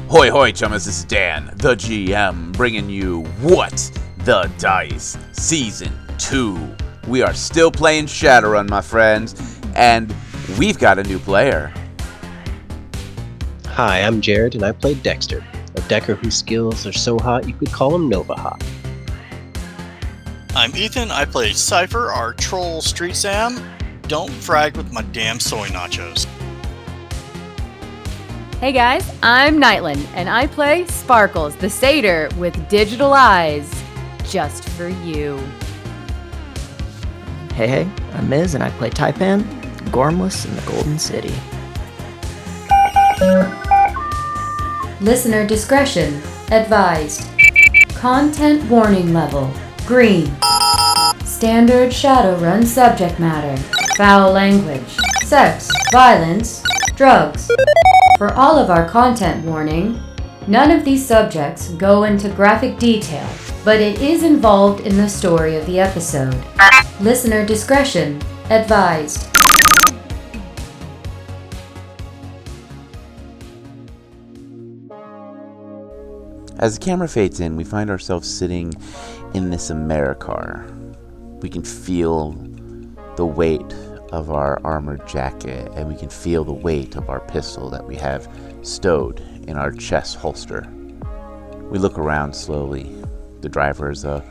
Hoi hoi chummas, this is Dan, the GM, bringing you What the Dice Season 2. We are still playing Shadowrun, my friends, and we've got a new player. Hi, I'm Jared, and I play Dexter, a decker whose skills are so hot you could call him Nova Hot. I'm Ethan, I play Cypher, our troll street Sam. Don't frag with my damn soy nachos. Hey guys, I'm Nightland, and I play Sparkles, the satyr with digital eyes, just for you. Hey, I'm Miz, and I play Taipan, Gormless in the Golden City. Listener discretion advised. Content warning level, green. Standard Shadowrun subject matter, foul language, sex, violence, drugs. For all of our content warning, none of these subjects go into graphic detail, but it is involved in the story of the episode. Listener discretion advised. As the camera fades in, we find ourselves sitting in this Americar. We can feel the weight of our armored jacket, and we can feel the weight of our pistol that we have stowed in our chest holster. We look around slowly. The driver is a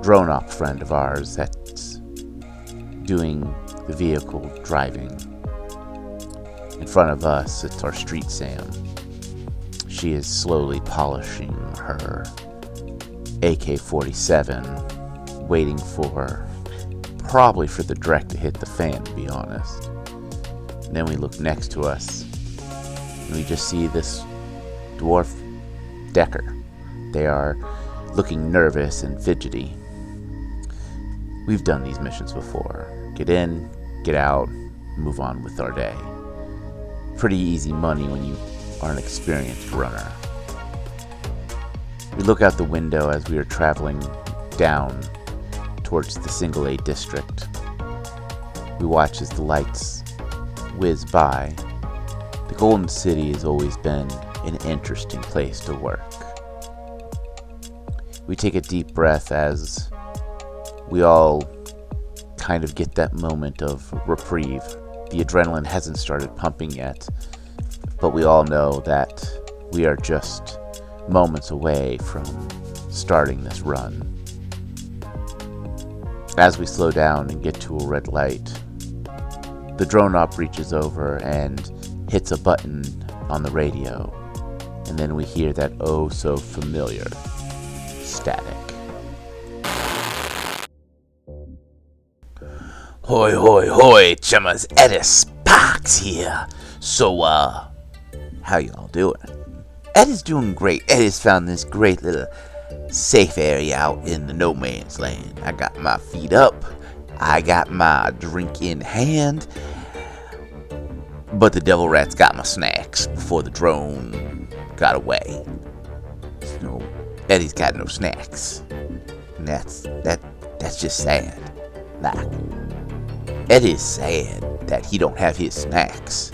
grown-up friend of ours that's doing the vehicle driving. In front of us, it's our street Sam. She is slowly polishing her AK-47, waiting probably for the direct to hit the fan, to be honest. And then we look next to us, and we just see this dwarf decker. They are looking nervous and fidgety. We've done these missions before. Get in, get out, move on with our day. Pretty easy money when you are an experienced runner. We look out the window as we are traveling down towards the Single A district. We watch as the lights whiz by. The Golden City has always been an interesting place to work. We take a deep breath as we all kind of get that moment of reprieve. The adrenaline hasn't started pumping yet, but we all know that we are just moments away from starting this run. As we slow down and get to a red light, the drone op reaches over and hits a button on the radio, and then we hear that oh so familiar static. Hoi hoi hoi, chummas, Edis Parks here. So, how y'all doing? Ed is doing great. Ed has found this great little safe area out in the no man's land. I got my feet up. I got my drink in hand. But the devil rats got my snacks before the drone got away. So Eddie's got no snacks. And that's just sad. Like, Ed is sad that he don't have his snacks.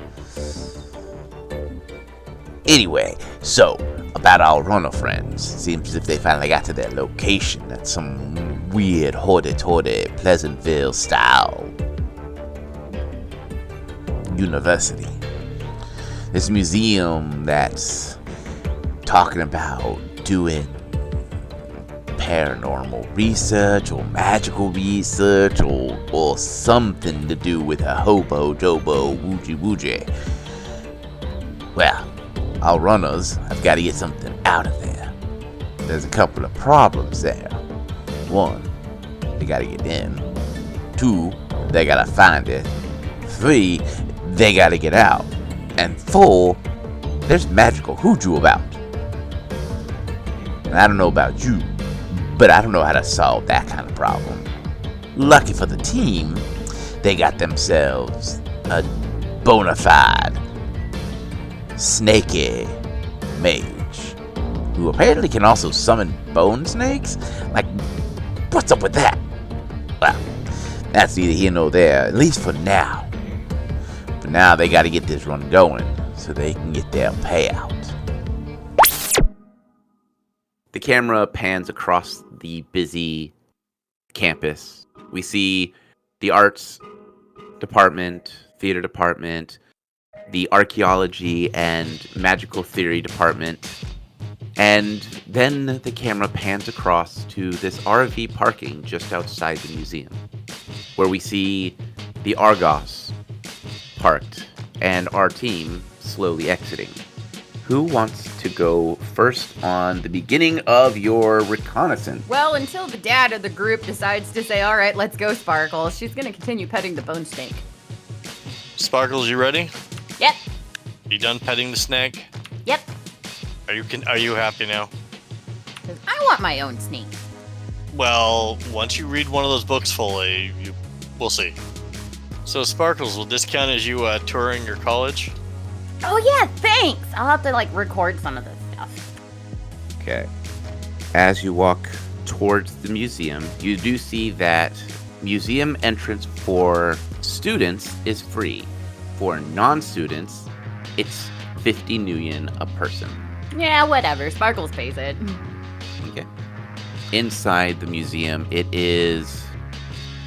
Anyway, so, about our runner friends. Seems as if they finally got to their location at some weird hoity-toity Pleasantville style university. This museum that's talking about doing paranormal research or magical research or something to do with a hobo, jobo, woogie. Well, our runners have got to get something out of there. There's a couple of problems there. 1, they got to get in. 2, they got to find it. 3, they got to get out. And 4, there's magical hoodoo about. And I don't know about you, but I don't know how to solve that kind of problem. Lucky for the team, they got themselves a bona fide snaky mage, who apparently can also summon bone snakes? Like, what's up with that? Well, that's neither here nor there, at least for now. For now, they gotta get this run going, so they can get their payout. The camera pans across the busy campus. We see the arts department, theater department, the archaeology and magical theory department. And then the camera pans across to this RV parking just outside the museum, where we see the Argos parked and our team slowly exiting. Who wants to go first on the beginning of your reconnaissance? Well, until the dad of the group decides to say, all right, let's go, Sparkles, she's going to continue petting the bone snake. Sparkles, you ready? Yep. You done petting the snake? Yep. Are you happy now? 'Cause I want my own snake. Well, once you read one of those books fully, we'll see. So, Sparkles, will this count as you touring your college? Oh, yeah, thanks. I'll have to, record some of this stuff. Okay. As you walk towards the museum, you do see that museum entrance for students is free. For non-students, it's 50 Nuyen a person. Yeah, whatever. Sparkles pays it. Okay. Inside the museum, it is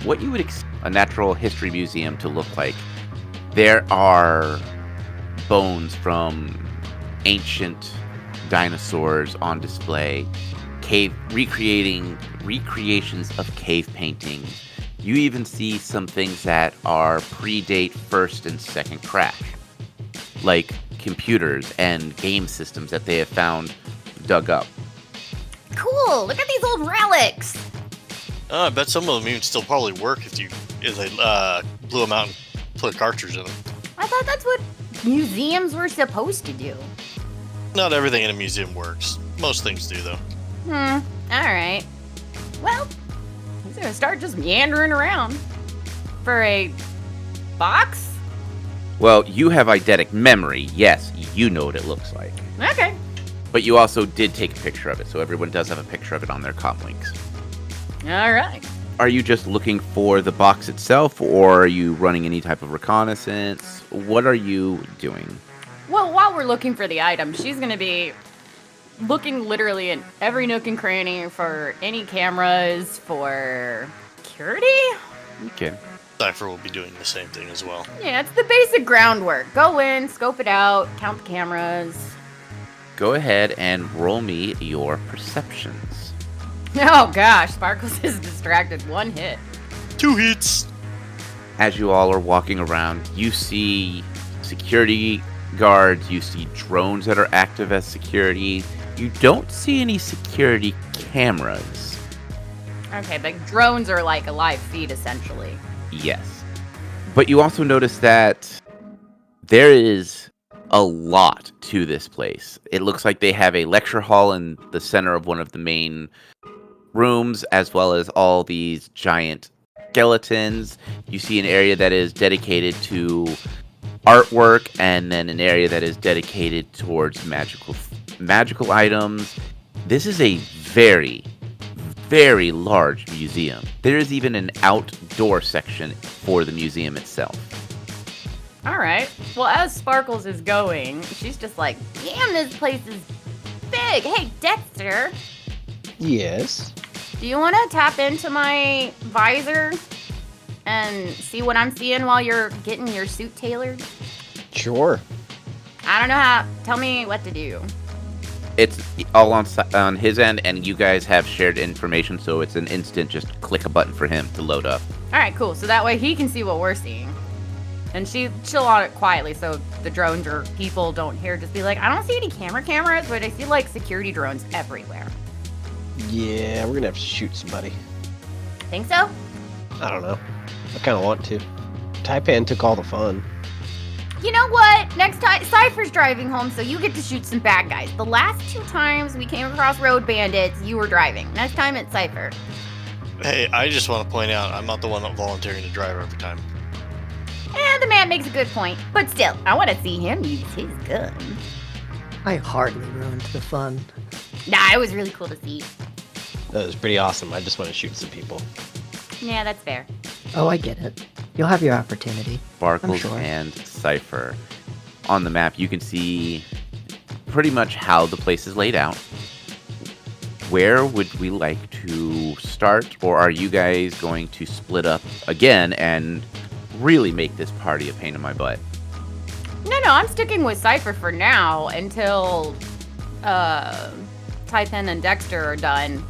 what you would expect a natural history museum to look like. There are bones from ancient dinosaurs on display, recreations of cave paintings. You even see some things that are predate first and second crash, like computers and game systems that they have found dug up. Cool. Look at these old relics. I bet some of them even still probably work if they blew them out and put a cartridge in them. I thought that's what museums were supposed to do. Not everything in a museum works. Most things do, though. All right. Well, he's gonna start just meandering around. For a box? Well, you have eidetic memory. Yes, you know what it looks like. Okay. But you also did take a picture of it, so everyone does have a picture of it on their comm links. All right. Are you just looking for the box itself, or are you running any type of reconnaissance? What are you doing? Well, while we're looking for the item, she's gonna be looking literally in every nook and cranny for any cameras, for security? Okay. Cypher will be doing the same thing as well. Yeah, it's the basic groundwork. Go in, scope it out, count the cameras. Go ahead and roll me your perceptions. Oh gosh, Sparkles is distracted. One hit. 2 hits. As you all are walking around, you see security guards, you see drones that are active as security. You don't see any security cameras. Okay, but drones are like a live feed essentially. Yes. But you also notice that there is a lot to this place. It looks like they have a lecture hall in the center of one of the main rooms, as well as all these giant skeletons. You see an area that is dedicated to artwork, and then an area that is dedicated towards magical items. This is a very, very large museum. There is even an outdoor section for the museum itself. All right. Well, as Sparkles is going, she's just like, damn, this place is big. Hey, Dexter, Yes. do you want to tap into my visor and see what I'm seeing while you're getting your suit tailored? Sure. I don't know how. Tell me what to do. It's all on his end, and you guys have shared information, so it's an instant just click a button for him to load up. All right, cool. So that way he can see what we're seeing. And she'll on it quietly so the drones or people don't hear. Just be like, I don't see any cameras, but I see like security drones everywhere. Yeah, we're gonna have to shoot somebody. Think so? I don't know. I kind of want to. Taipan took all the fun. You know what? Next time, Cypher's driving home, so you get to shoot some bad guys. The last 2 times we came across road bandits, you were driving. Next time it's Cypher. Hey, I just want to point out, I'm not the one volunteering to drive every time. And the man makes a good point. But still, I want to see him use his gun. I hardly ruined the fun. Nah, it was really cool to see. That was pretty awesome. I just want to shoot some people. Yeah, that's fair. Oh, I get it. You'll have your opportunity. Sparkles sure. and Cypher. On the map, you can see pretty much how the place is laid out. where would we like to start, or are you guys going to split up again and really make this party a pain in my butt? No, I'm sticking with Cypher for now until Typhon and Dexter are done.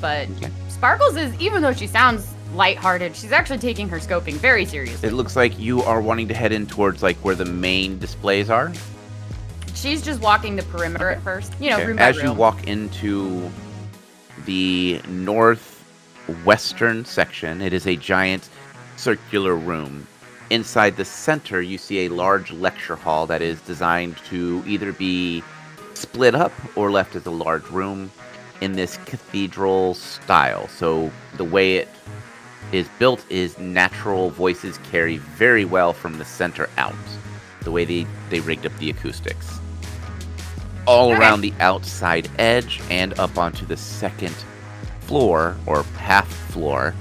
But Okay. Sparkles is, even though she sounds lighthearted, she's actually taking her scoping very seriously. It looks like you are wanting to head in towards like where the main displays are. She's just walking the perimeter at first, Okay. room by As you room. walk into the northwestern section, it is a giant circular room. Inside the center, you see a large lecture hall that is designed to either be split up or left as a large room in this cathedral style. So the way it is built is natural voices carry very well from the center out. The way they rigged up the acoustics. All Okay. around the outside edge and up onto the second floor, or half floor,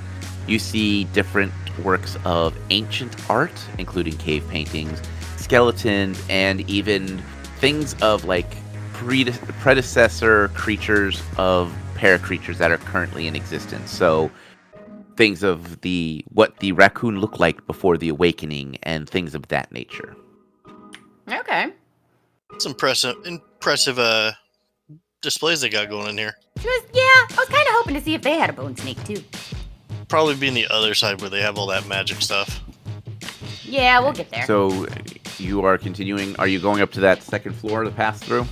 you see different works of ancient art, including cave paintings, skeletons, and even things of like predecessor creatures of paracreatures that are currently in existence. So things of what the raccoon looked like before the awakening and things of that nature. Okay. It's impressive displays they got going in here. She was, I was kind of hoping to see if they had a bone snake too. Probably be in the other side where they have all that magic stuff. Yeah, we'll get there. So you are continuing. Are you going up to that second floor to pass through?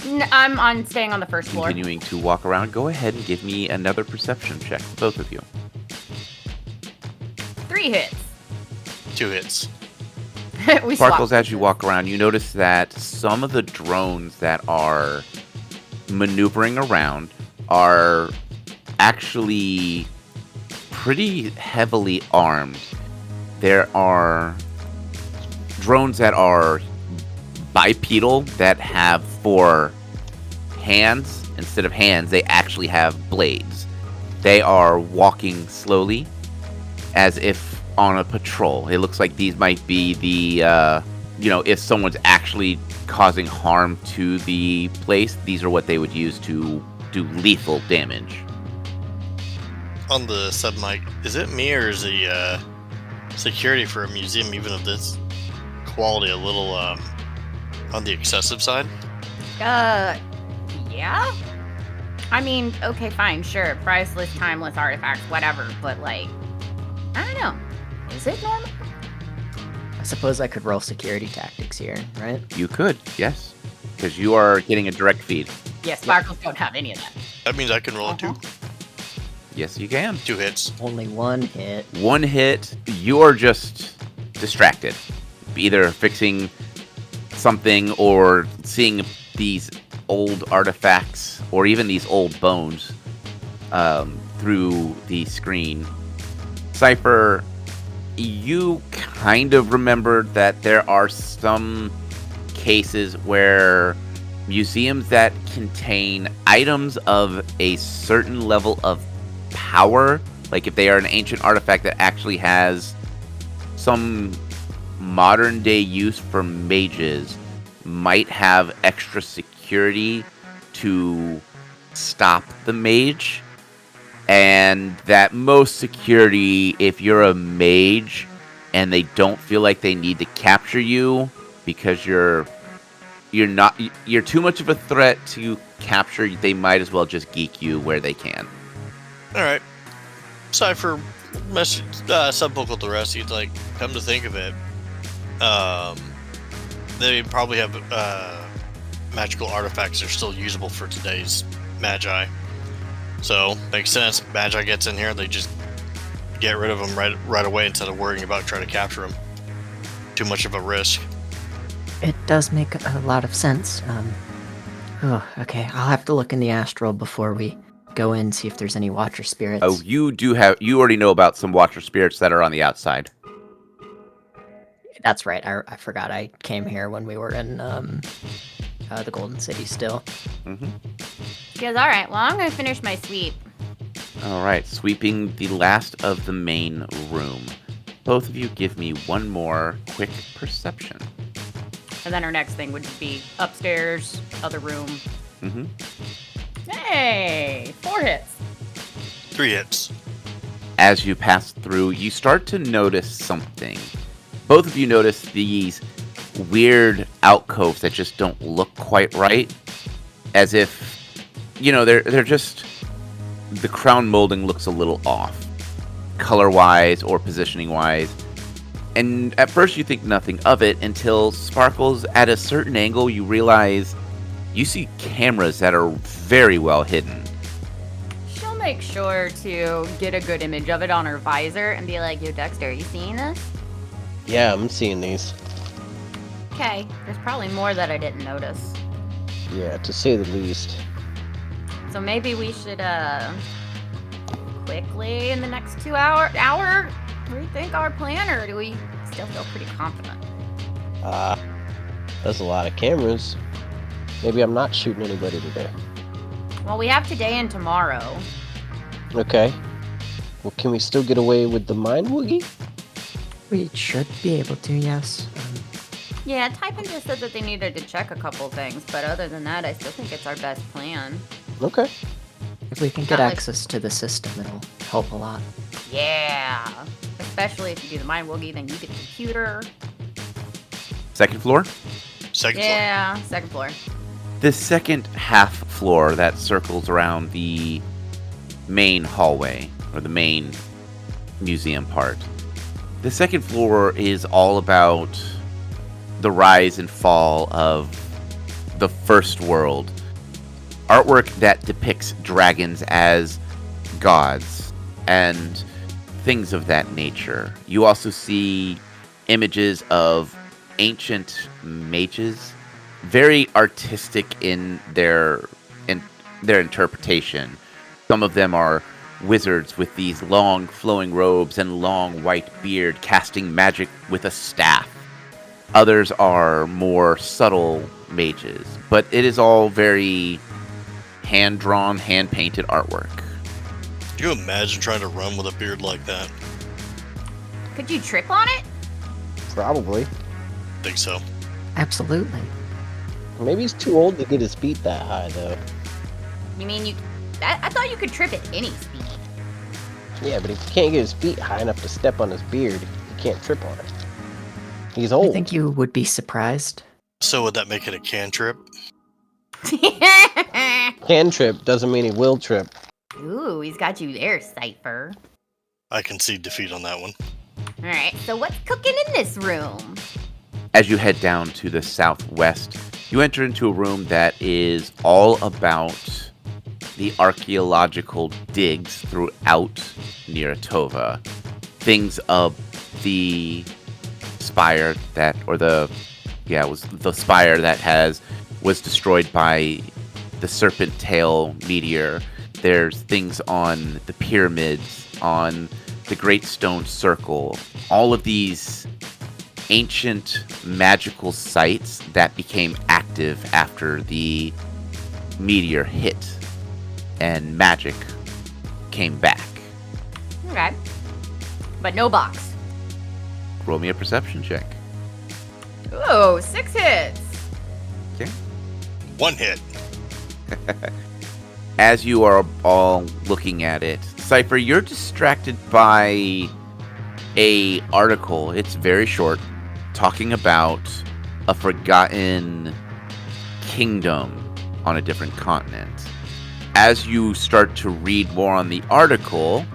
I'm staying on the first floor. Continuing to walk around. Go ahead and give me another perception check, both of you. 3 hits. 2 hits. We Sparkles, swapped as you places. walk around, you notice that some of the drones that are maneuvering around are actually pretty heavily armed. There are drones that are bipedal that have 4 hands. Instead of hands, they actually have blades. They are walking slowly as if on a patrol. It looks like these might be the, if someone's actually causing harm to the place, these are what they would use to do lethal damage. On the sub mic, is it me or is the security for a museum, even of this quality, a little on the excessive side? Yeah? I mean, okay, fine, sure. Priceless, timeless artifacts, whatever. But, like, I don't know. Is it normal? I suppose I could roll security tactics here, right? You could, yes, because you are getting a direct feed. Yeah, Sparkles don't have any of that. That means I can roll it too. Yes, you can. 2 hits. Only 1 hit. 1 hit, you're just distracted. Either fixing something or seeing these old artifacts or even these old bones through the screen. Cypher, you kind of remembered that there are some cases where museums that contain items of a certain level of power, like if they are an ancient artifact that actually has some modern day use for mages, might have extra security to stop the mage. And that most security, if you're a mage and they don't feel like they need to capture you because you're too much of a threat to capture, they might as well just geek you where they can. Alright. Cypher message subvocal to rest. He's like, come to think of it, they probably have magical artifacts that are still usable for today's magi. So makes sense. Magi gets in here, they just get rid of them right away instead of worrying about trying to capture them. Too much of a risk. It does make a lot of sense. Okay, I'll have to look in the astral before we go in, see if there's any watcher spirits. Oh, you already know about some watcher spirits that are on the outside. That's right, I forgot I came here when we were in the Golden City still. Mm-hmm. She goes, alright, well, I'm going to finish my sweep. All right, sweeping the last of the main room. Both of you give me one more quick perception. And then her next thing would be upstairs, other room. Mm-hmm. Hey, 4 hits. 3 hits. As you pass through, you start to notice something. Both of you notice these weird alcoves that just don't look quite right. As if, they're just... The crown molding looks a little off. Color-wise or positioning-wise. And at first you think nothing of it until Sparkles, at a certain angle, you realize you see cameras that are very well hidden. She'll make sure to get a good image of it on her visor and be like, yo, Dexter, are you seeing this? Yeah, I'm seeing these. Okay, there's probably more that I didn't notice. Yeah, to say the least. So maybe we should, quickly in the next 2 hour, rethink our plan, or do we still feel pretty confident? That's a lot of cameras. Maybe I'm not shooting anybody today. Well, we have today and tomorrow. Okay. Well, can we still get away with the mind woogie? We should be able to, yes. Yeah, Typin just said that they needed to check a couple things, but other than that, I still think it's our best plan. Okay. If we can get Not like- access to the system, it'll help a lot. Yeah, especially if you do the mind woogie, then you get the computer. Second floor? Second floor. Yeah, second floor. The second half floor that circles around the main hallway, or the main museum part. The second floor is all about the rise and fall of the first world. Artwork that depicts dragons as gods and things of that nature. You also see images of ancient mages, very artistic in their interpretation. Some of them are wizards with these long flowing robes and long white beard casting magic with a staff. Others are more subtle mages, but it is all very hand-drawn, hand-painted artwork. Could you imagine trying to run with a beard like that? Could you trip on it? Probably. Think so. Absolutely. Maybe he's too old to get his feet that high, though. You mean you... I thought you could trip at any speed. Yeah, but if he can't get his feet high enough to step on his beard, he can't trip on it. He's old. I think you would be surprised. So would that make it a cantrip? Can trip doesn't mean he will trip. Ooh, he's got you there, Cypher. I concede defeat on that one. Alright, so what's cooking in this room? As you head down to the southwest, you enter into a room that is all about the archaeological digs throughout Niratova. Things of the spire that, it was the spire that was destroyed by the serpent tail meteor. There's things on the pyramids, on the Great Stone Circle. All of these ancient magical sites that became active after the meteor hit and magic came back. Okay. But no box. Roll me a perception check. Ooh, 6 hits. Okay. 1 hit. As you are all looking at it, Cypher, you're distracted by a article. It's very short, talking about a forgotten kingdom on a different continent. As you start to read more on the article,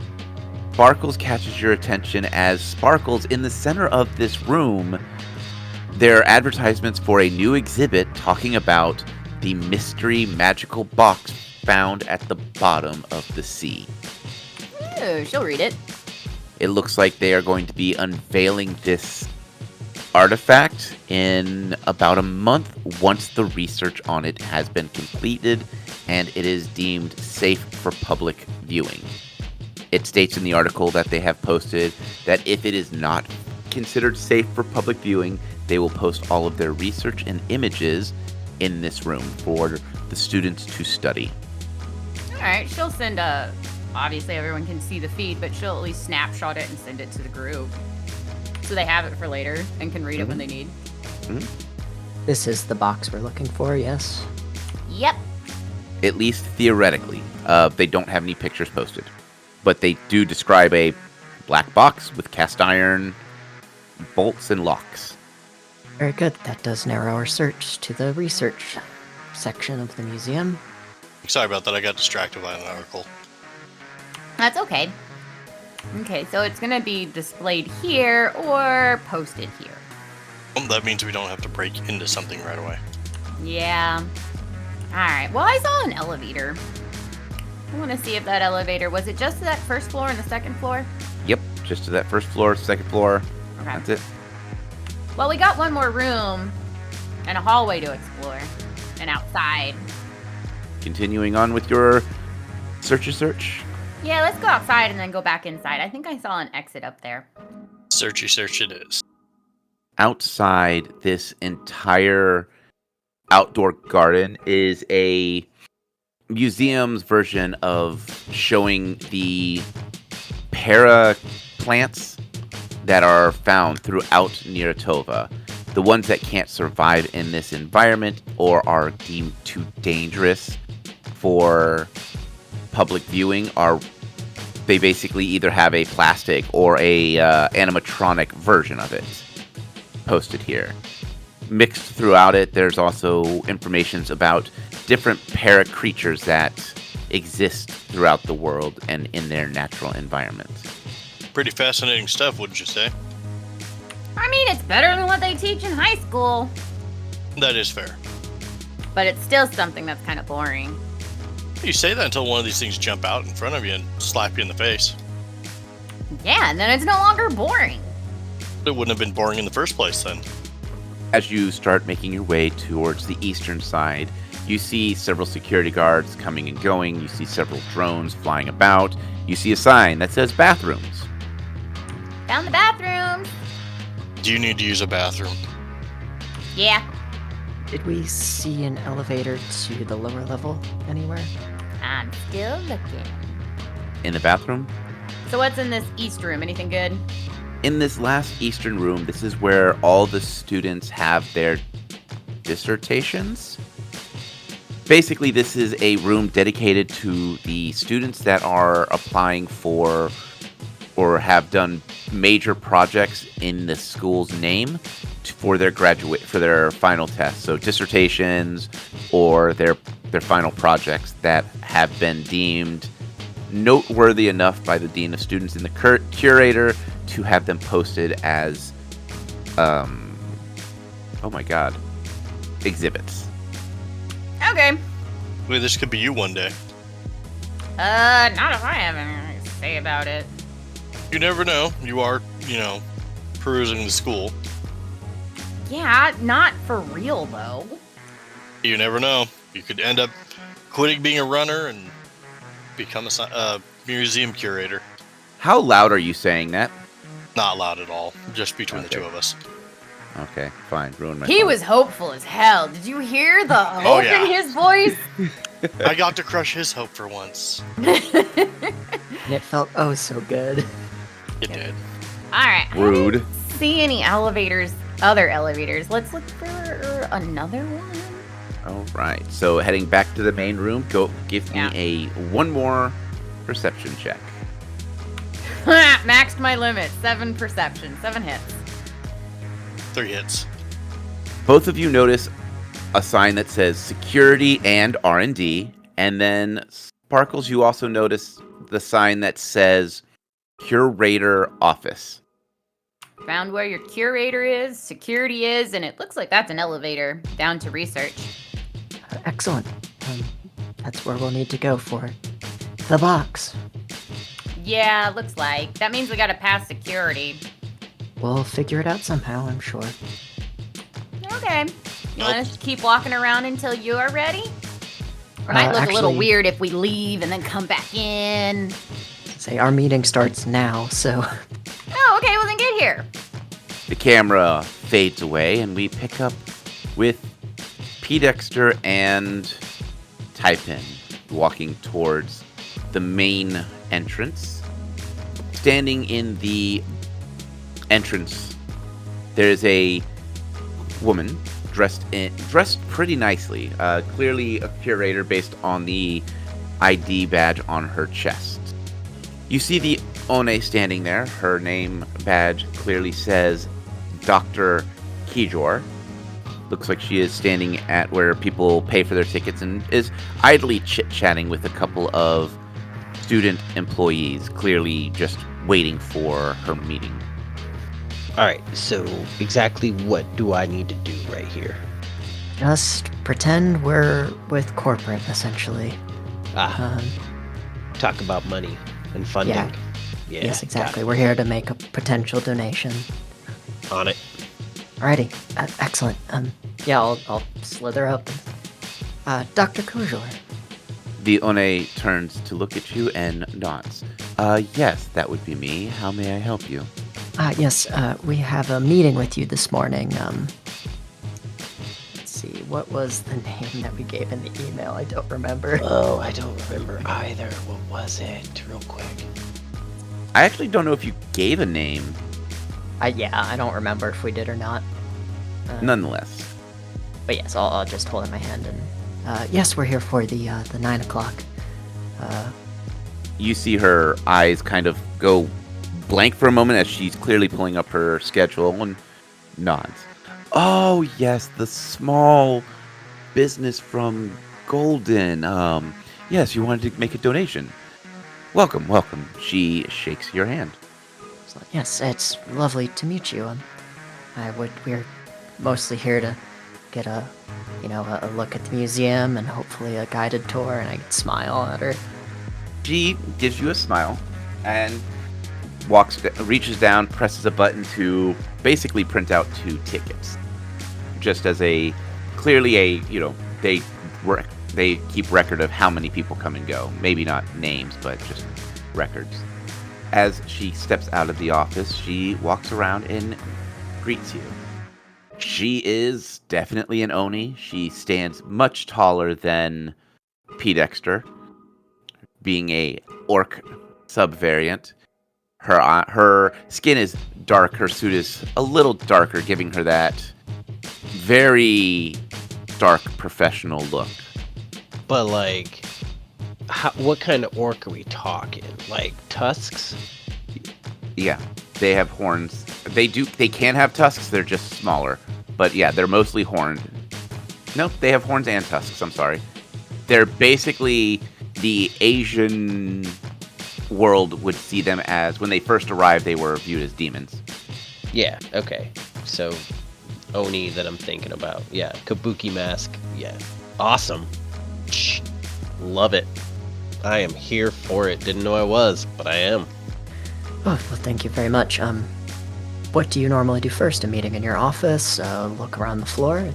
Sparkles catches your attention as Sparkles, in the center of this room, there are advertisements for a new exhibit talking about the mystery magical box found at the bottom of the sea. Ooh, she'll read it. It looks like they are going to be unveiling this artifact in about a month once the research on it has been completed and it is deemed safe for public viewing. It states in the article that they have posted that if it is not considered safe for public viewing, they will post all of their research and images in this room for the students to study. Alright, she'll send obviously everyone can see the feed, but she'll at least snapshot it and send it to the group. So they have it for later and can read it when they need. This is the box we're looking for, yes? Yep. at least theoretically. They don't have any pictures posted, but they do describe a black box with cast iron bolts and locks. Very good. That does narrow our search to the research section of the museum. Sorry about that. I got distracted by an article. That's okay. Okay, so it's gonna be displayed here or posted here. That means we don't have to break into something right away. Yeah. Alright, well, I saw an elevator. I want to see if that elevator, was it just to that first floor and the second floor? Yep, just to that first floor, second floor. Okay. That's it. Well, we got one more room and a hallway to explore. And outside. Continuing on with your search. Yeah, let's go outside and then go back inside. I think I saw an exit up there. Searchy search it is. Outside this entire outdoor garden is a museum's version of showing the para plants that are found throughout Niratova. The ones that can't survive in this environment or are deemed too dangerous for public viewing they basically either have a plastic or a animatronic version of it posted here. Mixed throughout it, there's also informations about different para creatures that exist throughout the world and in their natural environment. Pretty fascinating stuff, wouldn't you say? I mean, it's better than what they teach in high school. That is fair. But it's still something that's kind of boring. You say that until one of these things jump out in front of you and slap you in the face. Yeah, and then it's no longer boring. It wouldn't have been boring in the first place then. As you start making your way towards the eastern side, you see several security guards coming and going. You see several drones flying about. You see a sign that says bathrooms. Found the bathrooms. Do you need to use a bathroom? Yeah. Did we see an elevator to the lower level anywhere? I'm still looking. In the bathroom? So what's in this east room? Anything good? In this last eastern room, this is where all the students have their dissertations. Basically, this is a room dedicated to the students that are applying for or have done major projects in the school's name for their final tests. So dissertations or their final projects that have been deemed noteworthy enough by the dean of students and the curator to have them posted as exhibits. Okay. Wait, this could be you one day. Not if I have anything to say about it. You never know. You are, perusing the school. Yeah, not for real though. You never know. You could end up quitting being a runner and become a museum curator. How loud are you saying that? Not loud at all. Just between the two of us. Okay, fine. Ruin my He fun. was hopeful as hell. Did you hear the hope yeah. in his voice? I got to crush his hope for once. And it felt oh so good. It did. Alright. Rude. I didn't see any other elevators. Let's look for another one. All right. So heading back to the main room, go give me one more perception check. Maxed my limit. 7 perception. 7 hits. 3 hits. Both of you notice a sign that says security and R&D, and then Sparkles, you also notice the sign that says curator office. Found where your curator is, security is, and it looks like that's an elevator down to research. Excellent. That's where we'll need to go for the box. Yeah, looks like. That means we gotta pass security. We'll figure it out somehow, I'm sure. Okay. You want us to keep walking around until you are ready? It might look a little actually- weird if we leave and then come back in. Say our meeting starts now, so Oh, okay, well then get here. The camera fades away, and we pick up with P. Dexter and Typin walking towards the main entrance. Standing in the entrance, there is a woman dressed pretty nicely. Clearly a curator based on the ID badge on her chest. You see the One standing there. Her name badge clearly says Dr. Kijor. Looks like she is standing at where people pay for their tickets and is idly chit-chatting with a couple of student employees, clearly just waiting for her meeting. Alright, so exactly what do I need to do right here? Just pretend we're with corporate, essentially. Talk about money and funding. Yeah. Yeah, Yes, exactly. got We're here to make a potential donation. it. On it. Alrighty, excellent. Yeah, I'll slither up. Dr. Kujor. The One turns to look at you and nods. Yes, that would be me. How may I help you? Yes, we have a meeting with you this morning. Let's see, what was the name that we gave in the email? I don't remember. Oh, I don't remember either. What was it? Real quick. I actually don't know if you gave a name. Yeah, I don't remember if we did or not. Nonetheless. But yes, I'll just hold it in my hand and, yes, we're here for the 9 o'clock. You see her eyes kind of go blank for a moment as she's clearly pulling up her schedule and nods. Oh, yes, the small business from Golden. Yes, you wanted to make a donation. Welcome, welcome. She shakes your hand. So, yes, it's lovely to meet you. We're mostly here to get a look at the museum and hopefully a guided tour, and I can smile at her. She gives you a smile and reaches down, presses a button to basically print out 2 tickets. Just as they keep record of how many people come and go. Maybe not names, but just records. As she steps out of the office, she walks around and greets you. She is definitely an Oni. She stands much taller than P. Dexter, being a orc subvariant. Her skin is dark. Her suit is a little darker, giving her that very dark professional look. But, like, what kind of orc are we talking? Like, tusks? Yeah, they have horns. They can have tusks. They're just smaller. But yeah, they're mostly horned. Nope, they have horns and tusks. I'm sorry. They're basically the Asian world would see them as, when they first arrived, they were viewed as demons. Yeah, okay. So, Oni that I'm thinking about. Yeah, Kabuki mask. Yeah. Awesome. Shh. Love it. I am here for it. Didn't know I was, but I am. Oh, well, thank you very much. What do you normally do first? A meeting in your office? Look around the floor?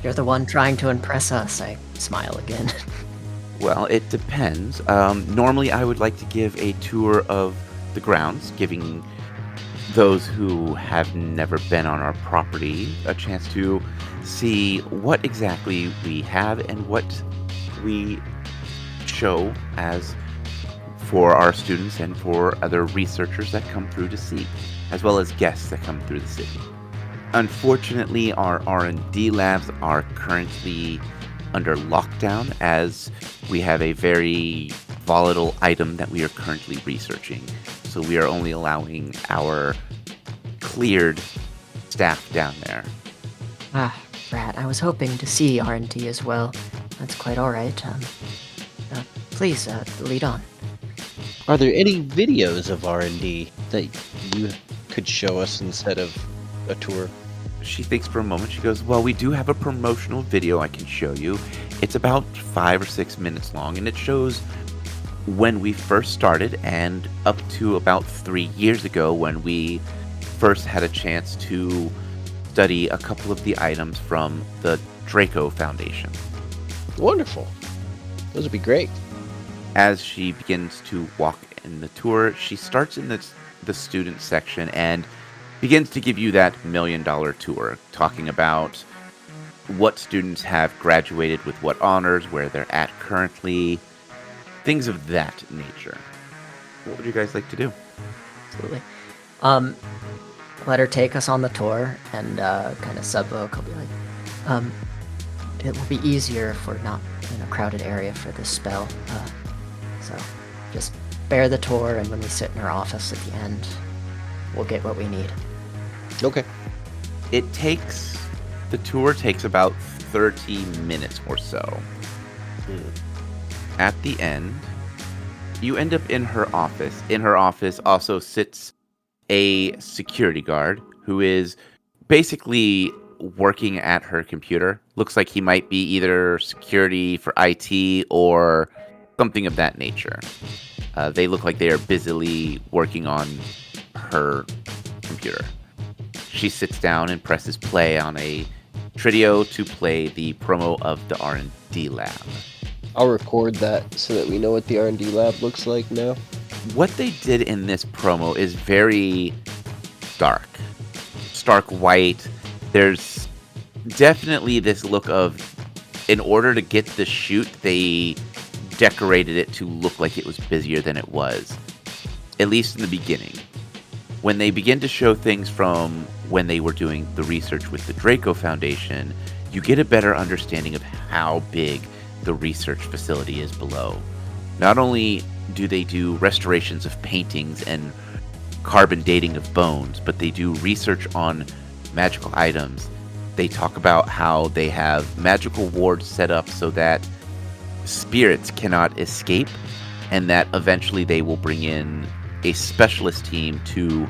You're the one trying to impress us. I smile again. Well, it depends. Normally, I would like to give a tour of the grounds, giving those who have never been on our property a chance to see what exactly we have and what we show as for our students and for other researchers that come through to see, as well as guests that come through the city. Unfortunately, our R&D labs are currently under lockdown as we have a very volatile item that we are currently researching. So we are only allowing our cleared staff down there. Rat, I was hoping to see R&D as well. That's quite alright. Please, lead on. Are there any videos of R&D that you could show us instead of a tour? She thinks for a moment. She goes, well, we do have a promotional video I can show you. It's about 5 or 6 minutes long, and it shows when we first started and up to about 3 years ago when we first had a chance to study a couple of the items from the Draco Foundation. Wonderful. Those would be great. As she begins to walk in the tour, she starts in the student section and begins to give you that $1 million tour, talking about what students have graduated with what honors, where they're at currently, things of that nature. What would you guys like to do? Absolutely. Let her take us on the tour and kind of sub-vocal, be like, It will be easier if we're not in a crowded area for this spell. So just bear the tour, and when we sit in our office at the end, we'll get what we need. Okay. The tour takes about 30 minutes or so. At the end, you end up in her office. In her office also sits a security guard who is basically working at her computer. Looks like he might be either security for IT or something of that nature. They look like they are busily working on her computer. She sits down and presses play on a Tridio to play the promo of the R&D lab. I'll record that so that we know what the R&D lab looks like now. What they did in this promo is very dark. Stark white. There's definitely this look of, in order to get the shoot, they decorated it to look like it was busier than it was. At least in the beginning. When they begin to show things from when they were doing the research with the Draco Foundation, you get a better understanding of how big the research facility is below. Not only do they do restorations of paintings and carbon dating of bones, but they do research on magical items. They talk about how they have magical wards set up so that spirits cannot escape, and that eventually they will bring in a specialist team to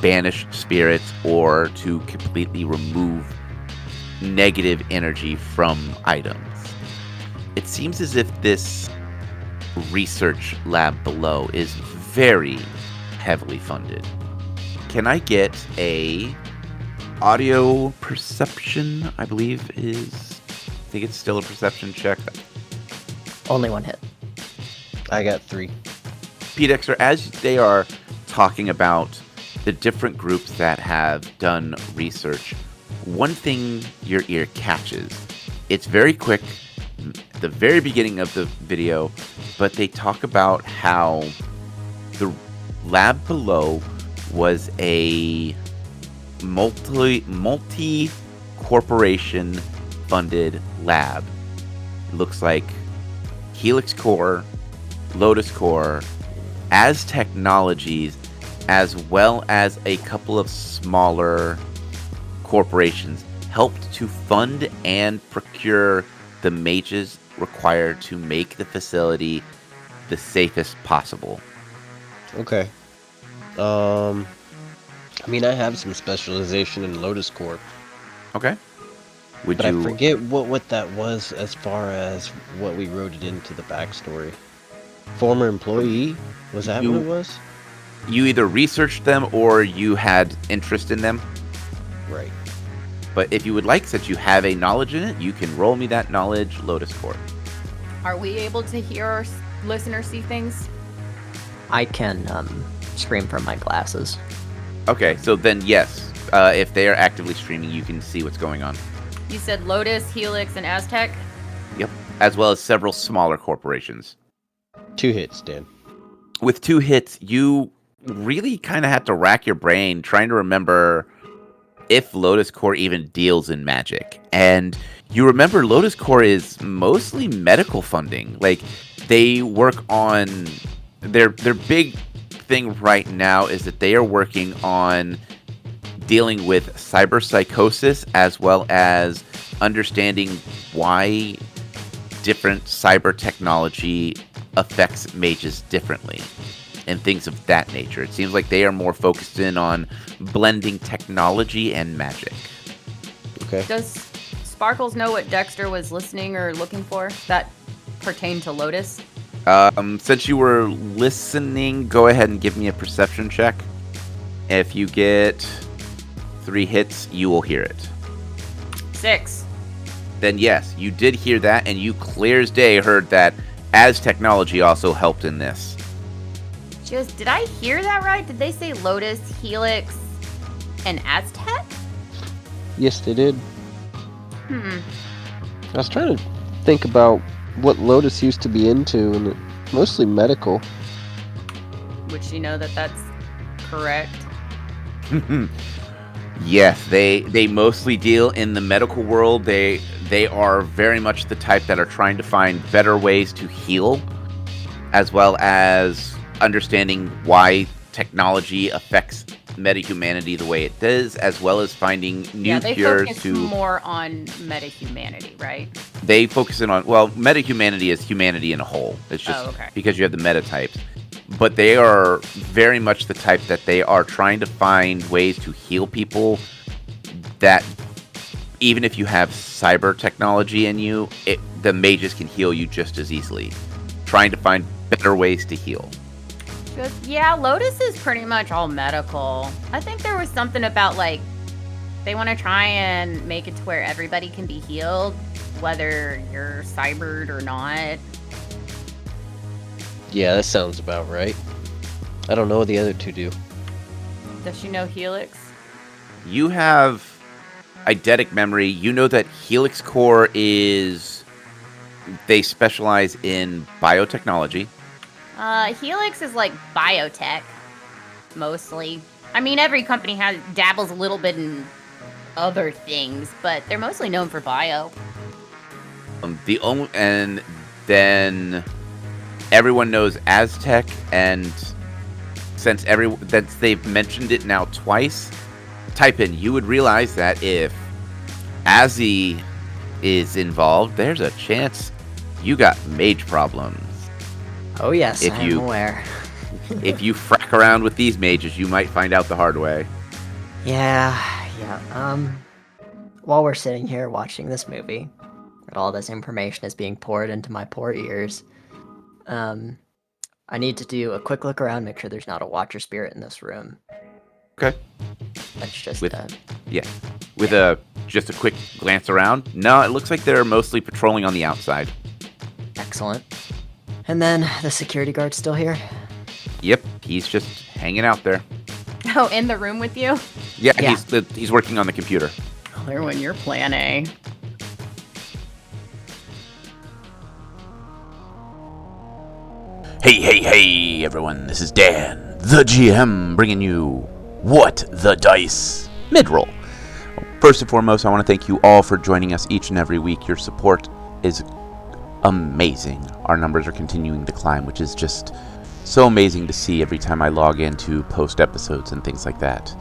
banish spirits or to completely remove negative energy from items. It seems as if this research lab below is very heavily funded. Can I get a audio perception? I think it's still a perception check. Only one hit. I got 3. P. Dexter, as they are talking about the different groups that have done research, one thing your ear catches. It's very quick, the very beginning of the video, but they talk about how the lab below was a multi-corporation funded lab. It looks like Helix Core, Lotus Core, as Technologies, as well as a couple of smaller corporations helped to fund and procure the mages required to make the facility the safest possible. Okay. I have some specialization in Lotus Corp. Okay. But I forget what that was as far as what we wrote it into the backstory. Former employee? Was that what it was? You either researched them or you had interest in them. Right. But if you would like, since you have a knowledge in it, you can roll me that knowledge, Lotus Corp. Are we able to hear our listeners see things? I can scream from my glasses. Okay, so then yes, if they are actively streaming, you can see what's going on. You said Lotus, Helix, and Aztec? Yep, as well as several smaller corporations. 2 hits, Dan. With 2 hits, you really kind of have to rack your brain trying to remember if Lotus Core even deals in magic. And you remember Lotus Core is mostly medical funding. Like, they work on their big thing right now is that they are working on dealing with cyberpsychosis as well as understanding why different cyber technology affects mages differently and things of that nature. It seems like they are more focused in on blending technology and magic. Okay. Does Sparkles know what Dexter was listening or looking for that pertained to Lotus? Since you were listening, go ahead and give me a perception check. If you get 3 hits, you will hear it. 6. Then yes, you did hear that, and you clear as day heard that as technology also helped in this. Did I hear that right? Did they say Lotus, Helix, and Aztec? Yes, they did. I was trying to think about what Lotus used to be into, and mostly medical. Would she know that that's correct? Yes, they mostly deal in the medical world. They are very much the type that are trying to find better ways to heal, as well as understanding why technology affects metahumanity the way it does, as well as finding new Yeah, they cures focus to. more on metahumanity, right? They focus in on, well, metahumanity is humanity in a whole. It's just Oh, okay. because you have the meta types. But they are very much the type that they are trying to find ways to heal people that even if you have cyber technology in you, the mages can heal you just as easily. Trying to find better ways to heal. Yeah, Lotus is pretty much all medical. I think there was something about, like, they want to try and make it to where everybody can be healed, whether you're cybered or not. Yeah, that sounds about right. I don't know what the other two do. Does she know Helix? You have eidetic memory. You know that Helix Core is... They specialize in biotechnology. Helix is like biotech, mostly. I mean, every company dabbles a little bit in other things, but they're mostly known for bio. And then everyone knows Aztec, and since they've mentioned it now twice, type in. You would realize that if Azzy is involved, there's a chance you got mage problems. Oh yes, If I'm you- aware. If you frack around with these mages, you might find out the hard way. Yeah. While we're sitting here watching this movie, and all this information is being poured into my poor ears, I need to do a quick look around, make sure there's not a watcher spirit in this room. Okay. That's just With just a quick glance around. No, it looks like they're mostly patrolling on the outside. excellent. And then the security guard's still here? Yep, he's just hanging out there. Oh, in the room with you? Yeah, Yeah. he's working on the computer. Clear when you're plan A. Hey, everyone. This is Dan, the GM, bringing you What the Dice mid-roll. First and foremost, I want to thank you all for joining us each and every week. Your support is amazing. Our numbers are continuing to climb, which is just so amazing to see every time I log in to post episodes and things like that.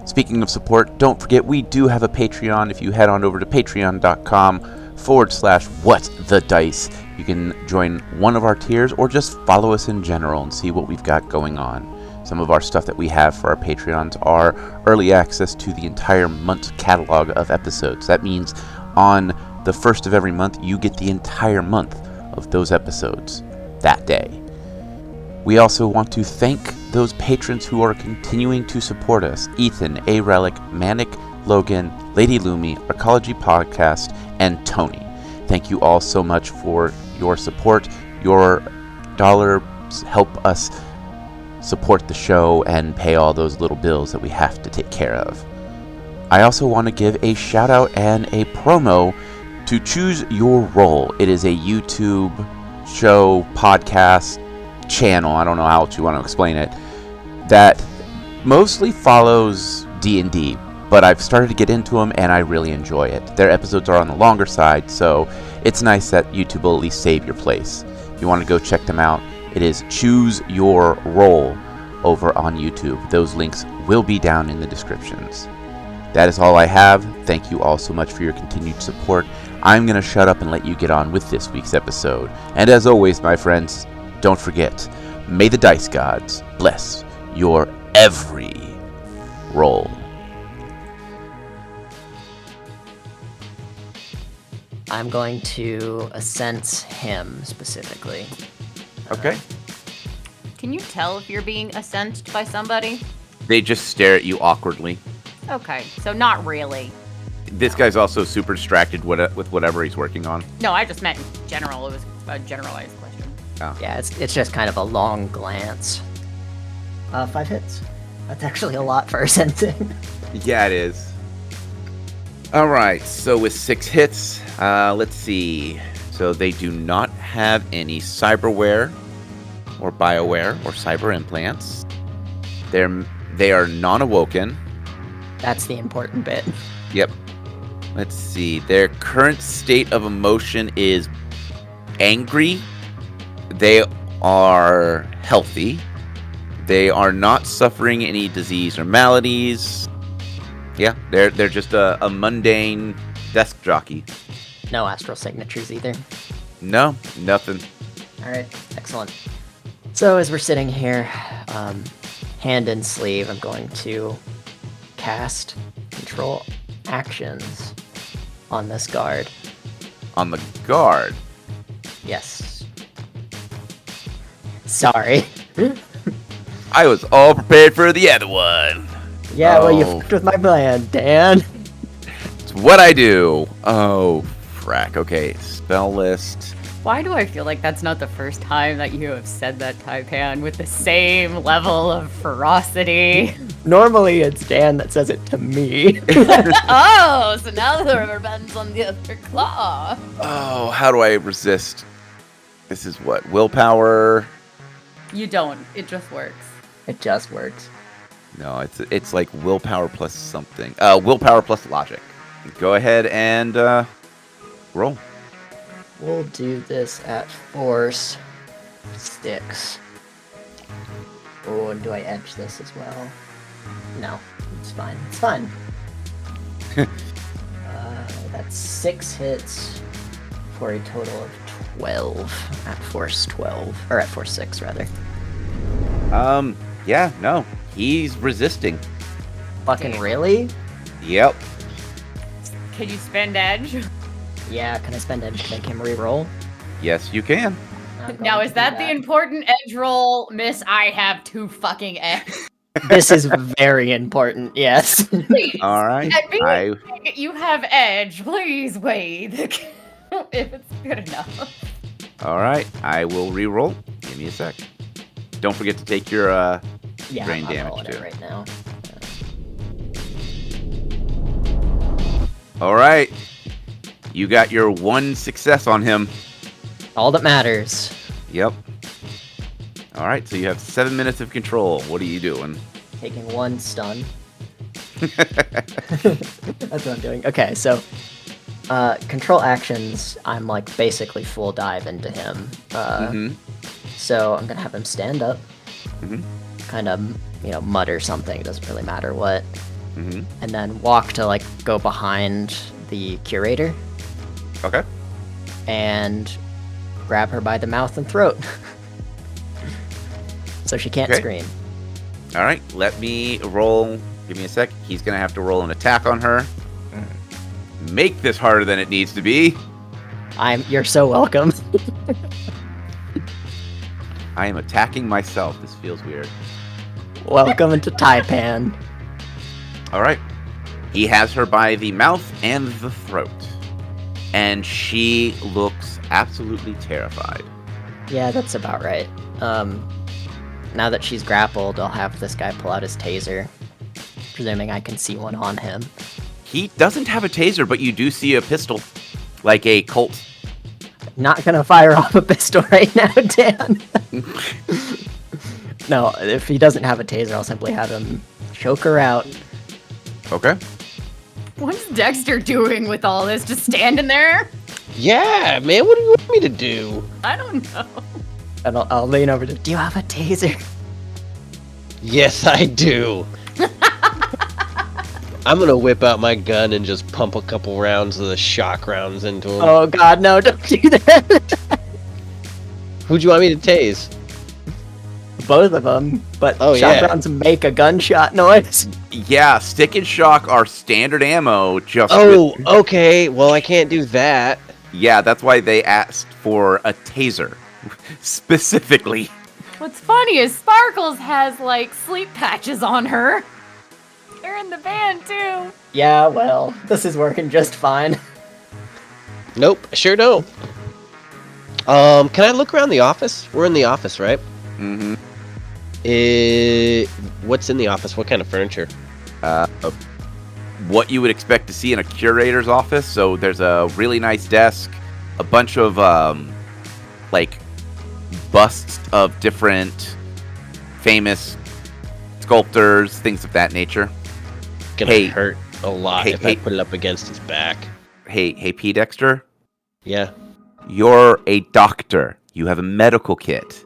Speaking of support, don't forget we do have a Patreon. If you head on over to patreon.com/whatthedice, you can join one of our tiers or just follow us in general and see what we've got going on. Some of our stuff that we have for our Patreons are early access to the entire month catalog of episodes. That means on the first of every month, you get the entire month of those episodes that day. We also want to thank those patrons who are continuing to support us: Ethan, A. Relic, Manic, Logan, Lady Lumi, Arcology Podcast, and Tony. Thank you all so much for your support. Your dollars help us support the show and pay all those little bills that we have to take care of. I also want to give a shout out and a promo to Choose Your Role. It is a YouTube show, podcast, channel, I don't know how else you want to explain it, that mostly follows D&D, but I've started to get into them and I really enjoy it. Their episodes are on the longer side, so it's nice that YouTube will at least save your place. If you want to go check them out, it is Choose Your Role over on YouTube. Those links will be down in the descriptions. That is all I have. Thank you all so much for your continued support. I'm going to shut up and let you get on with this week's episode. And as always, my friends, don't forget, may the dice gods bless your every roll. I'm going to sense him specifically. Okay. Can you tell if you're being sensed by somebody? They just stare at you awkwardly. Okay, so not really. This guy's also super distracted with whatever he's working on. No, I just meant in general. It was a generalized question. Yeah, it's just kind of a long glance. 5 hits. That's actually a lot for sensing. Yeah, it is. All right, so with 6 hits, let's see. So they do not have any cyberware or bioware or cyber implants. They are non-awoken. That's the important bit. Yep. Let's see. Their current state of emotion is angry. They are healthy. They are not suffering any disease or maladies. Yeah, they're just a mundane desk jockey. No astral signatures either. No, nothing. All right, excellent. So as we're sitting here, hand in sleeve, I'm going to cast control actions on this guard. On the guard. Yes. Sorry. I was all prepared for the other one. Yeah, well, you Oh. fucked with my plan, Dan. It's what I do. Oh, frack. Okay, spell list. Why do I feel like that's not the first time that you have said that, Taipan, with the same level of ferocity? Normally, it's Dan that says it to me. Oh, so now the rubber band's on the other claw. Oh, how do I resist? This is what? Willpower? You don't. It just works. It just works. No, it's like willpower plus something. Willpower plus logic. Go ahead and roll. We'll do this at force sticks. Oh, and do I edge this as well? No, it's fine. It's fine. That's 6 hits for a total of 12 at force 12, or at force 6 rather. Yeah, no. He's resisting. Fucking really? Yep. Can you spend edge? Yeah, can I spend edge to make him reroll? Yes, you can. I'm Now, going is to that do the important edge roll? Miss, I have 2 fucking edge. This is very important, yes. Please. All right. At being I you have edge. Please wait. If it's good enough. All right. I will re-roll. Give me a sec. Don't forget to take your Yeah, brain I'm damage rolling too. it right now. All right. You got your 1 success on him. All that matters. Yep. All right. So you have 7 minutes of control. What are you doing? Taking 1 stun. That's what I'm doing. Okay, so control actions, I'm like basically full dive into him. So I'm gonna have him stand up, kind of, mutter something. Doesn't really matter what, and then walk to like go behind the curator Okay. and grab her by the mouth and throat, so she can't Okay. scream. All right. Let me roll. Give me a sec. He's going to have to roll an attack on her. Make this harder than it needs to be. You're so welcome. I am attacking myself. This feels weird. Welcome into Taipan. All right. He has her by the mouth and the throat. And she looks absolutely terrified. Yeah, that's about right. Now that she's grappled, I'll have this guy pull out his taser, presuming I can see one on him. He doesn't have a taser, but you do see a pistol. Like a Colt. Not gonna fire off a pistol right now, Dan. No, if he doesn't have a taser, I'll simply have him choke her out. Okay. What's Dexter doing with all this? Just standing there? Yeah, man, what do you want me to do? I don't know. And I'll lean over to, do you have a taser? Yes, I do. I'm gonna whip out my gun and just pump a couple rounds of the shock rounds into him. Oh god, no, don't do that. Who'd you want me to tase? Both of them, but Oh, shock yeah. rounds make a gunshot noise. Yeah, stick and shock are standard ammo. Just Oh, with- okay. Well, I can't do that. yeah, that's why they asked for a taser. Specifically. What's funny is Sparkles has like sleep patches on her. They're in the band too. Yeah, well, this is working just fine. Nope, I sure don't. Can I look around the office? We're in the office, right? Mm-hmm. What's in the office? What kind of furniture? What you would expect to see in a curator's office. So there's a really nice desk, a bunch of like busts of different famous sculptors, things of that nature. gonna hurt a lot if I hey. put it up against his back. Hey, P. Dexter. Yeah. You're a doctor. You have a medical kit.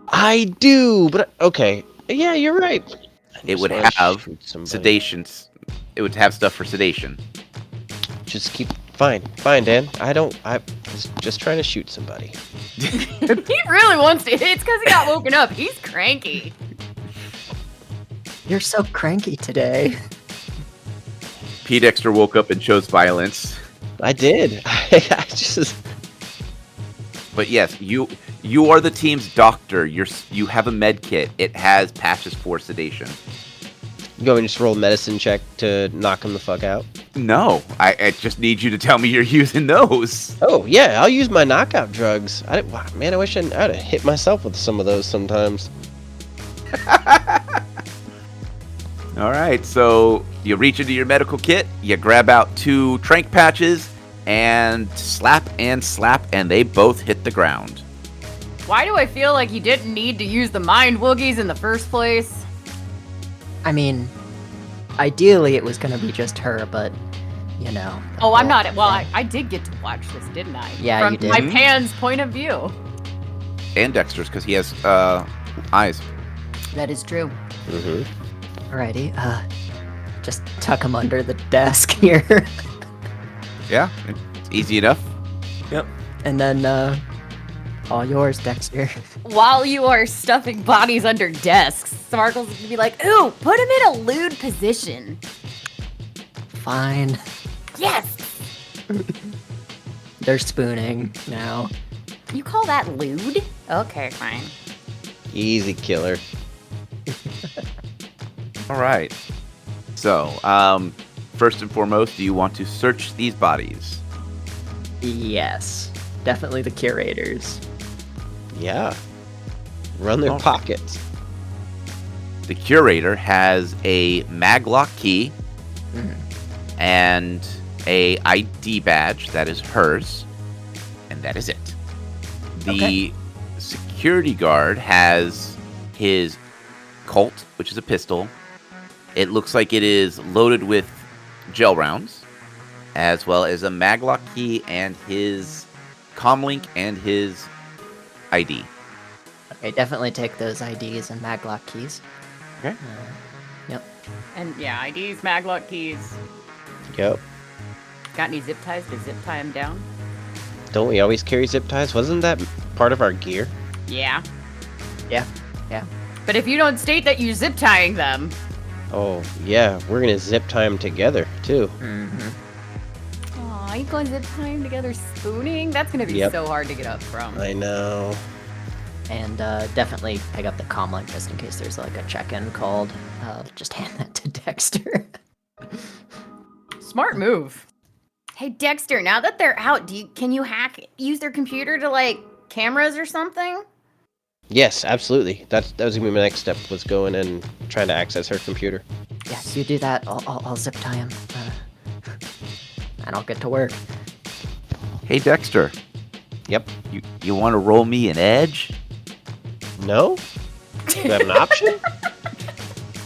I do, but okay. Yeah, you're right. It would have sedation. It would have stuff for sedation. Just keep fine, Dan. I was just trying to shoot somebody. He really wants to. It's because he got woken up. He's cranky. You're so cranky today. P. Dexter woke up and chose violence. I did. I just. But yes, you are the team's doctor. You have a med kit. It has patches for sedation. You want me to just roll a medicine check to knock him the fuck out? No, I just need you to tell me you're using those. Oh yeah, I'll use my knockout drugs. Wow, man, I wish I'd have hit myself with some of those sometimes. All right, so you reach into your medical kit, you grab out 2 trank patches, and slap, and they both hit the ground. Why do I feel like you didn't need to use the mind woogies in the first place? I mean, ideally it was gonna be just her, but you know. Oh, I'm not. Well, I did get to watch this, didn't I? Yeah, From you did. my Pan's point of view. And Dexter's, because he has eyes. That is true. Mm-hmm. Alrighty, just tuck him under the desk here. Yeah, it's easy enough. Yep. And then, all yours, Dexter. While you are stuffing bodies under desks, Sparkle's gonna be like, ooh, put him in a lewd position. Fine. Yes! They're spooning now. You call that lewd? Okay, fine. Easy killer. All right. So, first and foremost, do you want to search these bodies? Yes. Definitely the curators. Yeah. Run their pockets. The curator has a maglock key and a ID badge that is hers, and that is it. The security guard has his Colt, which is a pistol. It looks like it is loaded with gel rounds, as well as a maglock key and his comlink and his ID. Okay, definitely take those IDs and maglock keys. Okay. Yep. And yeah, IDs, maglock keys. Yep. Got any zip ties to zip tie him down? Don't we always carry zip ties? Wasn't that part of our gear? Yeah. Yeah. Yeah. But if you don't state that you're zip tying them. Oh, yeah. We're going to zip tie them together, too. Mm-hmm. Aw, you going zip tie them together spooning? That's gonna be so hard to get up from. I know. And definitely pick up the comlink just in case there's like a check-in called. Just hand that to Dexter. Smart move. Hey Dexter, now that they're out, can you use their computer to like cameras or something? Yes, absolutely. That was gonna be my next step. Was going and trying to access her computer. Yes, you do that. I'll zip tie him, and I'll get to work. Hey, Dexter. Yep. You want to roll me an edge? No. Do you have an option?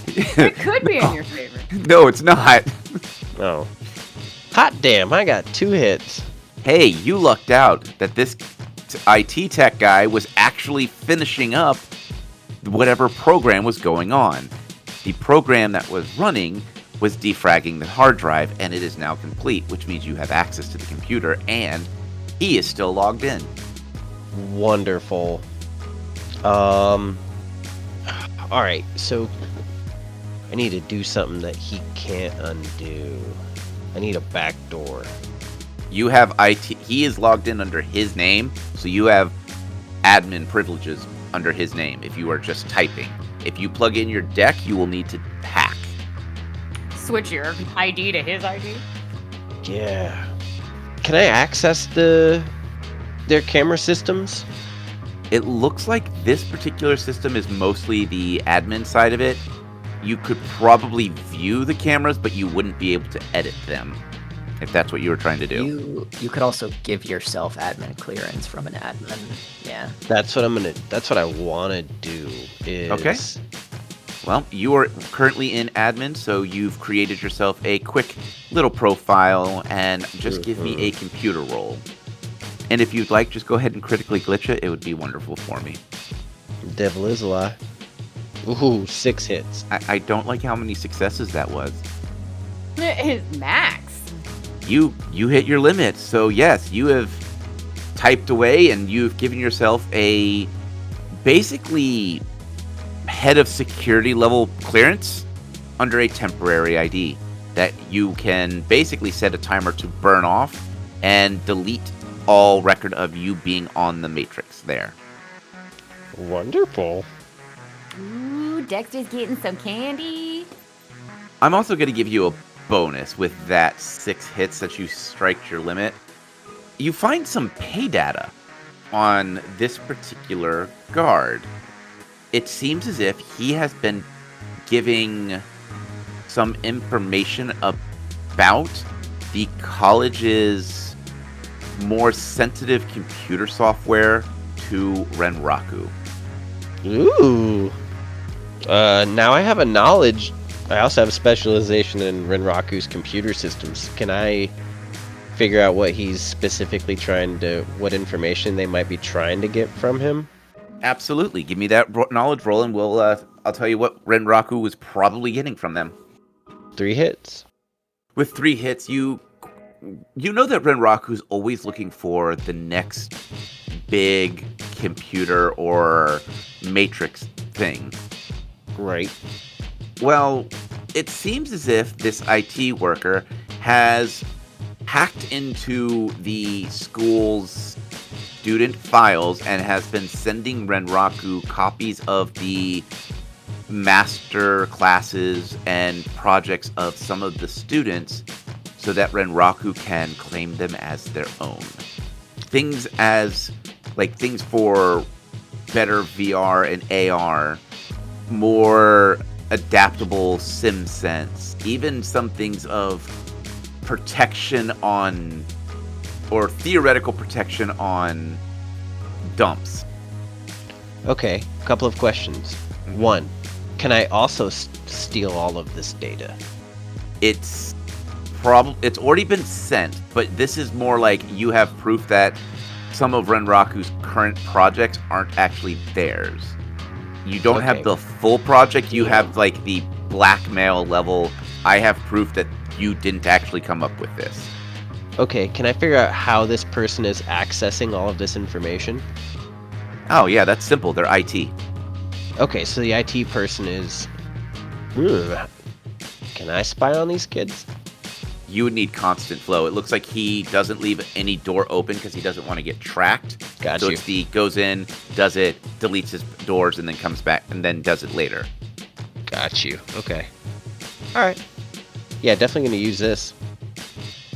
It could be in your favor. No, it's not. No. Hot damn! I got 2 hits. Hey, you lucked out that this IT tech guy was actually finishing up whatever program was going on. The program that was running was defragging the hard drive, and it is now complete, which means you have access to the computer, and he is still logged in. Wonderful. All right. So I need to do something that he can't undo. I need a back door. You have IT. He is logged in under his name, so you have admin privileges under his name if you are just typing. If you plug in your deck, you will need to hack. Switch your ID to his ID? Yeah. Can I access their camera systems? It looks like this particular system is mostly the admin side of it. You could probably view the cameras, but you wouldn't be able to edit them, if that's what you were trying to do. You could also give yourself admin clearance from an admin. Yeah. That's what I want to do. Is Okay. Well, you are currently in admin, so you've created yourself a quick little profile, and just give me a computer roll. And if you'd like, just go ahead and critically glitch it. It would be wonderful for me. Devil is a lie. Ooh, 6 hits. I don't like how many successes that was. His max. You hit your limit, so yes, you have typed away, and you've given yourself a basically head of security level clearance under a temporary ID that you can basically set a timer to burn off and delete all record of you being on the matrix there. Wonderful. Ooh, Dexter's getting some candy. I'm also going to give you a bonus with that 6 hits that you strike your limit. You find some pay data on this particular guard. It seems as if he has been giving some information about the college's more sensitive computer software to Renraku. Ooh. Now I have a knowledge. I also have a specialization in Renraku's computer systems. Can I figure out what he's specifically what information they might be trying to get from him? Absolutely. Give me that knowledge roll, and I'll tell you what Renraku was probably getting from them. 3 hits. With 3 hits, you know that Renraku's always looking for the next big computer or matrix thing. Right. Well, it seems as if this IT worker has hacked into the school's student files and has been sending Renraku copies of the master classes and projects of some of the students so that Renraku can claim them as their own. Things for better VR and AR, more adaptable sim sense, even some things of protection on, or theoretical protection on dumps. Okay, a couple of questions. 1, can I also steal all of this data? It's already been sent, but this is more like you have proof that some of Renraku's current projects aren't actually theirs. You don't have the full project, you have like the blackmail level. I have proof that you didn't actually come up with this. Okay, can I figure out how this person is accessing all of this information? Oh yeah, that's simple. They're IT. Okay, so the IT person is... Can I spy on these kids? You would need constant flow. It looks like he doesn't leave any door open because he doesn't want to get tracked. Got so you. it's the goes in, does it, deletes his doors, and then comes back, and then does it later. Got you. Okay. Alright. Yeah, definitely gonna use this.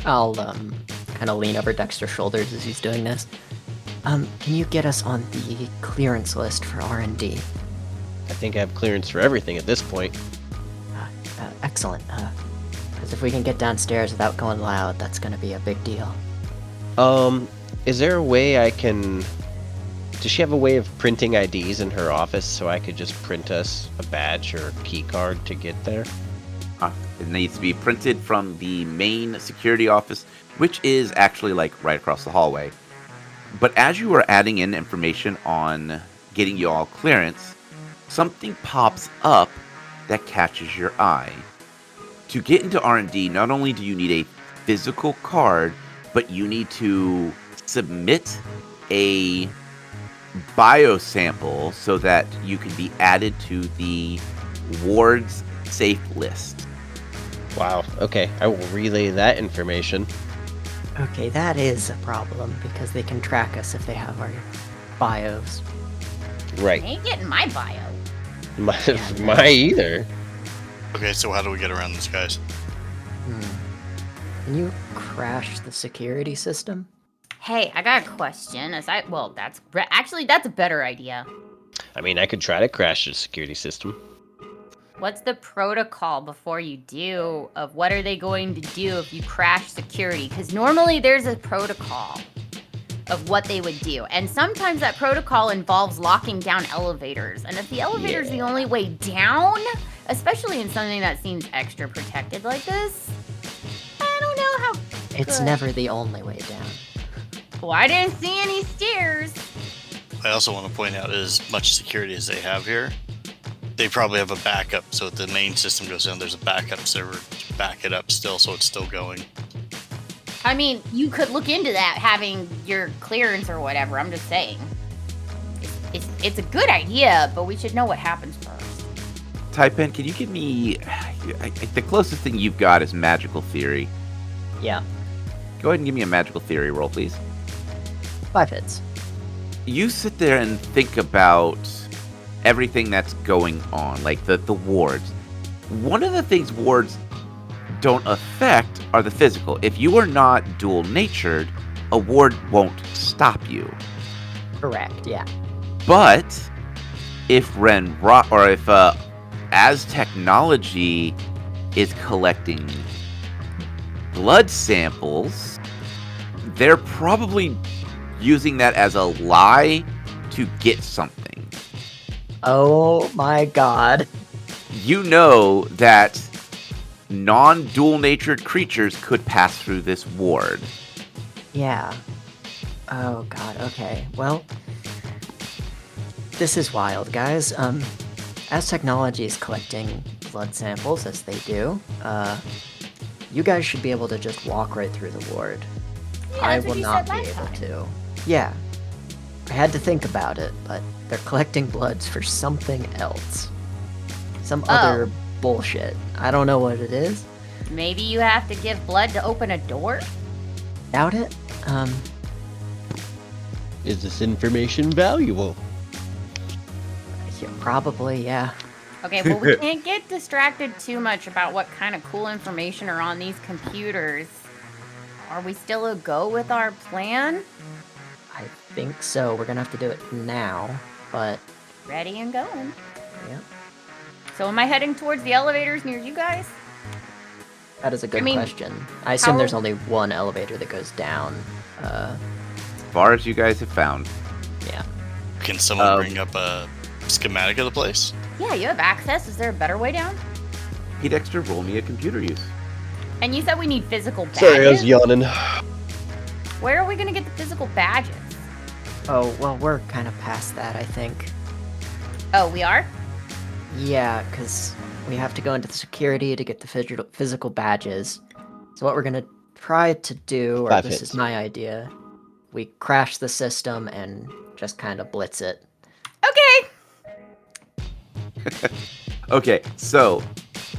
I'll kind of lean over Dexter's shoulders as he's doing this. Can you get us on the clearance list for R&D? I think I have clearance for everything at this point. Excellent. Because if we can get downstairs without going loud, that's going to be a big deal. Is there a way I can... Does she have a way of printing IDs in her office so I could just print us a badge or a key card to get there? It needs to be printed from the main security office, which is actually like right across the hallway. But as you are adding in information on getting you all clearance, something pops up that catches your eye. To get into R&D, not only do you need a physical card, but you need to submit a biosample so that you can be added to the ward's safe list. Wow. Okay, I will relay that information. Okay, that is a problem, because they can track us if they have our bios. Right. I ain't getting my bio. My either. Okay, so how do we get around this, guys? Can you crash the security system? Hey, I got a question. That's a better idea. I mean, I could try to crash the security system. What's the protocol before you do? Of what are they going to do if you crash security? Because normally there's a protocol of what they would do. And sometimes that protocol involves locking down elevators. And if the elevator's the only way down, especially in something that seems extra protected like this, I don't know how It's good. never the only way down. Well, I didn't see any stairs. I also want to point out, as much security as they have here, they probably have a backup. So if the main system goes down, there's a backup server to back it up still, so it's still going. I mean, you could look into that, having your clearance or whatever. I'm just saying. It's a good idea, but we should know what happens first. Taipan, can you give me... the closest thing you've got is magical theory. Yeah. Go ahead and give me a magical theory roll, please. 5 hits. You sit there and think about everything that's going on, like the wards. One of the things wards don't affect are the physical. If you are not dual-natured, a ward won't stop you. Correct, yeah. But if as technology is collecting blood samples, they're probably using that as a lie to get something. Oh my god. You know that non-dual-natured creatures could pass through this ward. Yeah. Oh god, okay. Well, this is wild, guys. As technology is collecting blood samples, as they do, you guys should be able to just walk right through the ward. Yeah, I that's what will you not said be last able time. to. Yeah. I had to think about it, but they're collecting bloods for something else. Some other bullshit. I don't know what it is. Maybe you have to give blood to open a door? Doubt it. Is this information valuable? Yeah, probably, yeah. Okay, well, we can't get distracted too much about what kind of cool information are on these computers. Are we still a go with our plan? I think so. We're gonna have to do it now, but Ready and going. yeah. So am I heading towards the elevators near you guys? That is a good mean, question. I assume how- there's only one elevator that goes down. As far as you guys have found. Yeah. Can someone bring up a schematic of the place? Yeah, you have access. Is there a better way down? Hey Dexter, roll me a computer use. And you said we need physical badges? Sorry, I was yawning. Where are we going to get the physical badges? Oh, well, we're kind of past that, I think. Oh, we are? Yeah, because we have to go into the security to get the physical badges. So what we're gonna try to do, or 5 this hits. is my idea, we crash the system and just kind of blitz it. Okay. Okay, so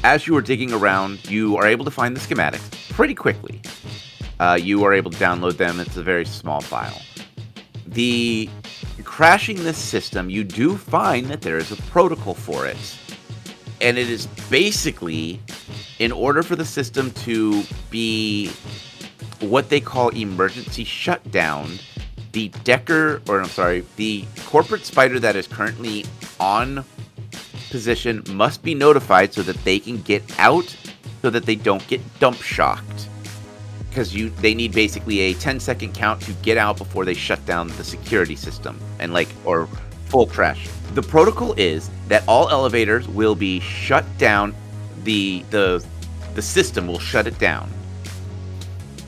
as you are digging around, you are able to find the schematics pretty quickly. You are able to download them. It's a very small file. The crashing this system, you do find that there is a protocol for it. And it is basically, in order for the system to be what they call emergency shutdown, the corporate spider that is currently on position must be notified so that they can get out, so that they don't get dump shocked. Because they need basically a 10-second count to get out before they shut down the security system or full crash. The protocol is that all elevators will be shut down. The system will shut it down.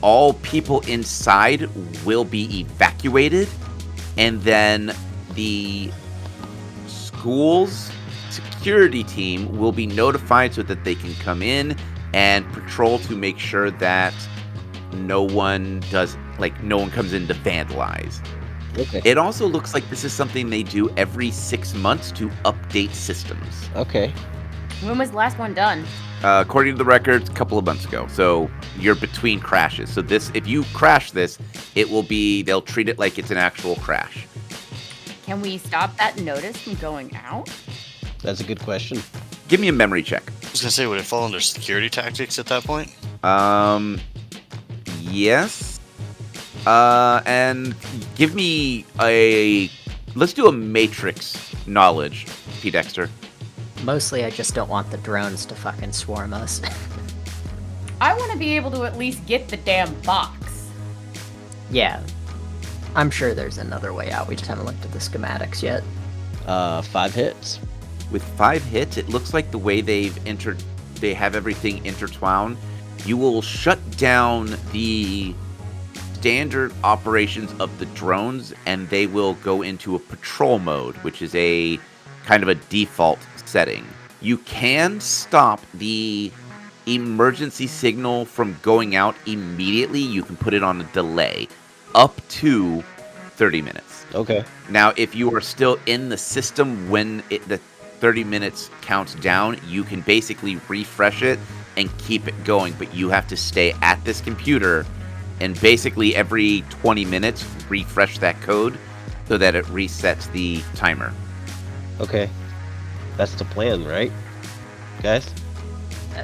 All people inside will be evacuated, and then the school's security team will be notified so that they can come in and patrol to make sure that no one comes in to vandalize. Okay. It also looks like this is something they do every 6 months to update systems. Okay. When was the last one done? According to the records, a couple of months ago. So you're between crashes. So if you crash this, they'll treat it like it's an actual crash. Can we stop that notice from going out? That's a good question. Give me a memory check. I was gonna say, would it fall under security tactics at that point? Yes. And give me let's do a matrix knowledge, P. Dexter. Mostly I just don't want the drones to fucking swarm us. I want to be able to at least get the damn box. Yeah. I'm sure there's another way out. We just haven't looked at the schematics yet. 5 hits. With 5 hits, it looks like the way they have everything intertwined. You will shut down the standard operations of the drones, and they will go into a patrol mode, which is a kind of a default setting. You can stop the emergency signal from going out immediately. You can put it on a delay up to 30 minutes. Okay. Now, if you are still in the system when the 30 minutes counts down, you can basically refresh it and keep it going, but you have to stay at this computer and basically every 20 minutes refresh that code so that it resets the timer. Okay. That's the plan, right? Guys?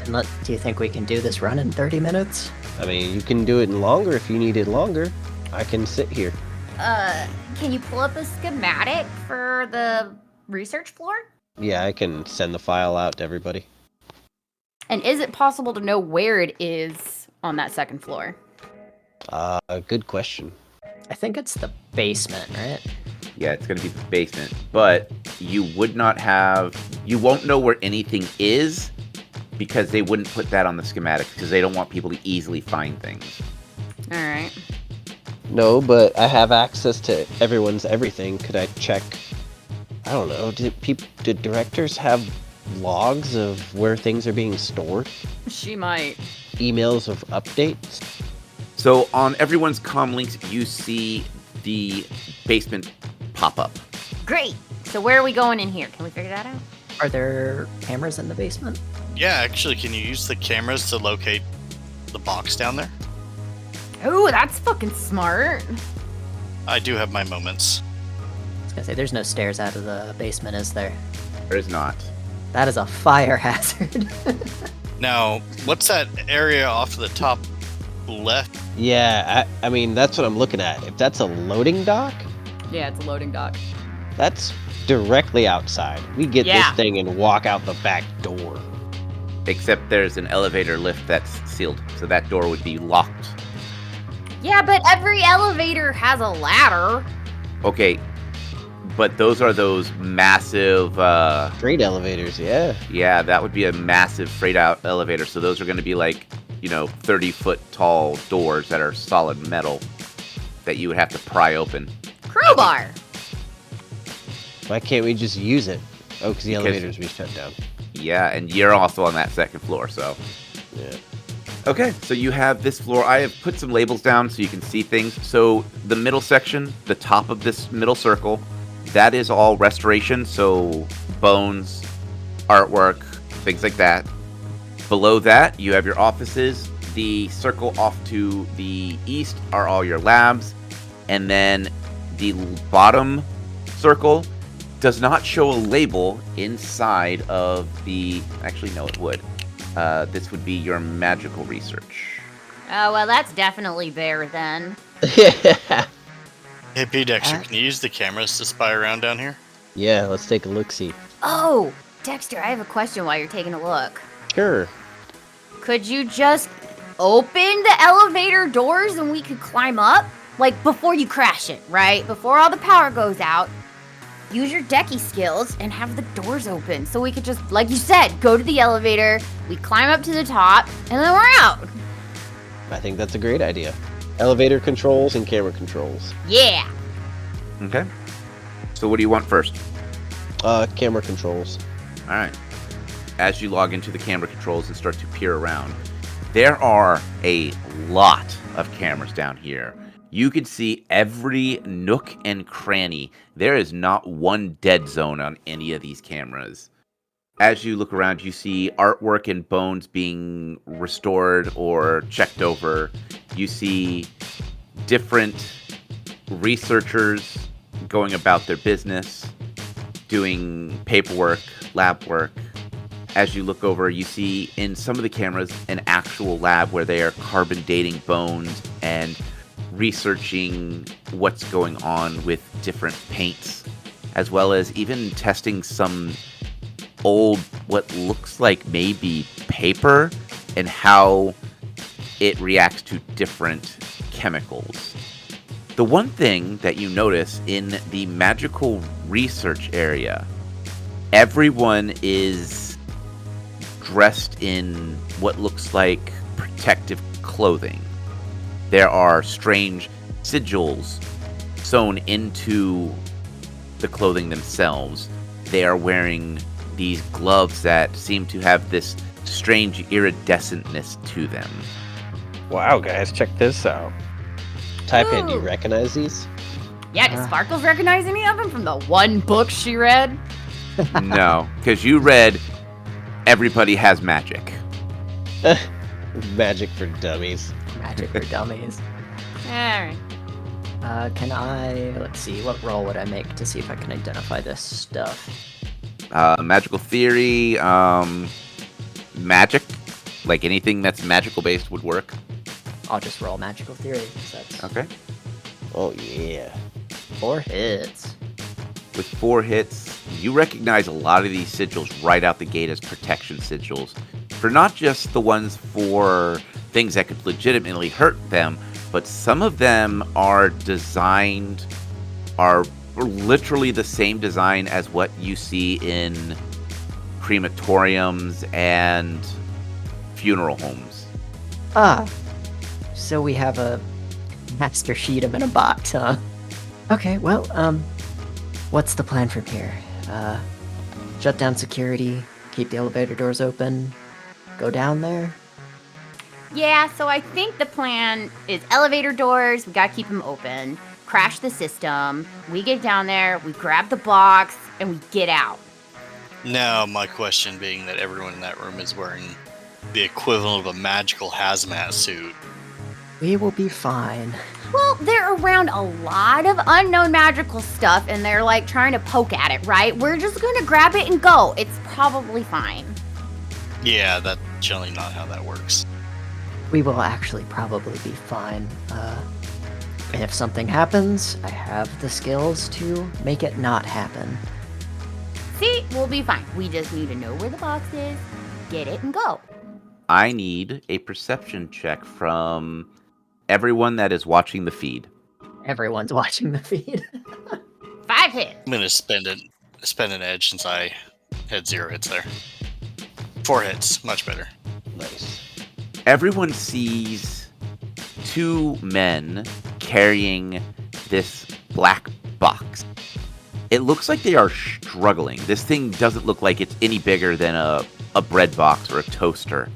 Do you think we can do this run in 30 minutes? I mean, you can do it in longer if you need it longer. I can sit here. Can you pull up a schematic for the research floor? Yeah, I can send the file out to everybody. And is it possible to know where it is on that second floor? Good question. I think it's the basement, right? Yeah, it's going to be the basement, but you won't know where anything is because they wouldn't put that on the schematic because they don't want people to easily find things. All right. No, but I have access to everyone's everything. Could I check? I don't know. Did directors have logs of where things are being stored? She might. Emails of updates? So on everyone's comm links, you see the basement pop up. Great. So where are we going in here? Can we figure that out? Are there cameras in the basement? Yeah, actually, can you use the cameras to locate the box down there? Oh, that's fucking smart. I do have my moments. I was gonna say, there's no stairs out of the basement, is there? There is not. That is a fire hazard. Now, what's that area off to the top left? Yeah, I mean, that's what I'm looking at. If that's a loading dock, Yeah, it's a loading dock. that's directly outside. We get Yeah. this thing and walk out the back door. Except there's an elevator lift that's sealed, so that door would be locked. Yeah, but every elevator has a ladder. Okay, but those are those massive, Freight elevators, yeah. yeah, that would be a massive freight out elevator. So those are going to be like, 30-foot tall doors that are solid metal that you would have to pry open. Crowbar. Why can't we just use it? Oh, because the Because- elevators be shut down. Yeah, and you're also on that second floor, so. Yeah. Okay, so you have this floor. I have put some labels down so you can see things. So the middle section, the top of this middle circle, that is all restoration. So bones, artwork, things like that. Below that, you have your offices. The circle off to the east are all your labs. And then the bottom circle does not show a label inside of the... Actually, no, it would. This would be your magical research. Oh, well, that's definitely there then. Yeah. Hey, P. Dexter, can you use the cameras to spy around down here? Yeah, let's take a look-see. Oh, Dexter, I have a question while you're taking a look. Sure. Could you just open the elevator doors and we could climb up? Like, before you crash it, right? Before all the power goes out, use your decky skills and have the doors open. So we could just, like you said, go to the elevator, we climb up to the top, and then we're out. I think that's a great idea. Elevator controls and camera controls. Yeah. Okay. So what do you want first? Camera controls. All right. As you log into the camera controls and start to peer around, there are a lot of cameras down here. You can see every nook and cranny. There is not one dead zone on any of these cameras. As you look around, you see artwork and bones being restored or checked over. You see different researchers going about their business, doing paperwork, lab work. As you look over, you see in some of the cameras an actual lab where they are carbon dating bones and researching what's going on with different paints, as well as even testing some old, what looks like maybe paper, and how it reacts to different chemicals. The one thing that you notice in the magical research area, everyone is dressed in what looks like protective clothing. There are strange sigils sewn into the clothing themselves. They are wearing these gloves that seem to have this strange iridescentness to them. Wow, guys, check this out. Taipan, do you Ooh. recognize these? Yeah, does Sparkles recognize any of them from the one book she read? No, because you read Everybody Has Magic. Magic for dummies. Magic for dummies. Alright. Can I, let's see, what roll would I make to see if I can identify this stuff? Magical theory, magic, like anything that's magical based would work. I'll just roll magical theory, 'cause that's Okay. Oh, yeah. 4 hits. With 4 hits, you recognize a lot of these sigils right out the gate as protection sigils. For not just the ones for things that could legitimately hurt them, but some of them are literally the same design as what you see in crematoriums and funeral homes. Ah, so we have a master sheet in a box, huh? Okay, well, what's the plan from here? Shut down security, keep the elevator doors open, go down there? Yeah, so I think the plan is elevator doors, we gotta keep them open, crash the system, we get down there, we grab the box, and we get out. Now, my question being that everyone in that room is wearing the equivalent of a magical hazmat suit. We will be fine. Well, they're around a lot of unknown magical stuff, and they're like trying to poke at it, right? We're just gonna grab it and go. It's probably fine. Yeah, that's generally not how that works. We will actually probably be fine. And if something happens, I have the skills to make it not happen. See, we'll be fine. We just need to know where the box is, get it, and go. I need a perception check from everyone that is watching the feed. Everyone's watching the feed. 5 hits. I'm gonna spend an edge since I had 0 hits there. 4 hits, much better. Nice. Everyone sees 2 men carrying this black box. It looks like they are struggling. This thing doesn't look like it's any bigger than a bread box or a toaster.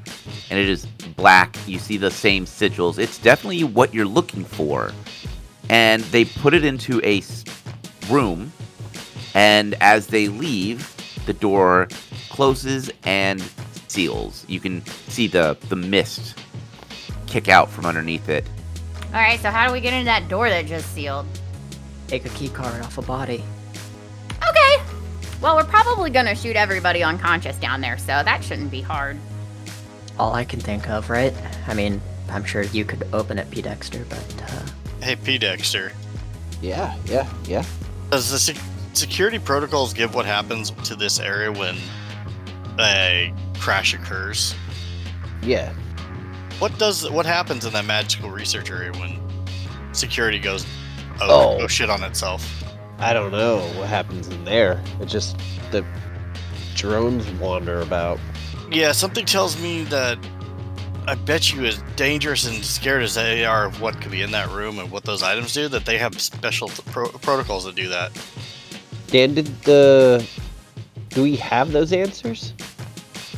And it is black. You see the same sigils. It's definitely what you're looking for. And they put it into a room. And as they leave, the door closes and seals. You can see the mist kick out from underneath it. Alright, so how do we get into that door that just sealed? Take a key card off a body. Okay. Well, we're probably gonna shoot everybody unconscious down there, so that shouldn't be hard. All I can think of, right? I mean, I'm sure you could open it, P. Dexter, but, Hey, P. Dexter, Yeah. does the security protocols give what happens to this area when a crash occurs? Yeah. What happens in that magical research area when security goes Oh. shit on itself? I don't know what happens in there. It just, the drones wander about. Yeah, something tells me that I bet you, as dangerous and scared as they are of what could be in that room and what those items do, that they have special protocols that do that. Dan, do we have those answers?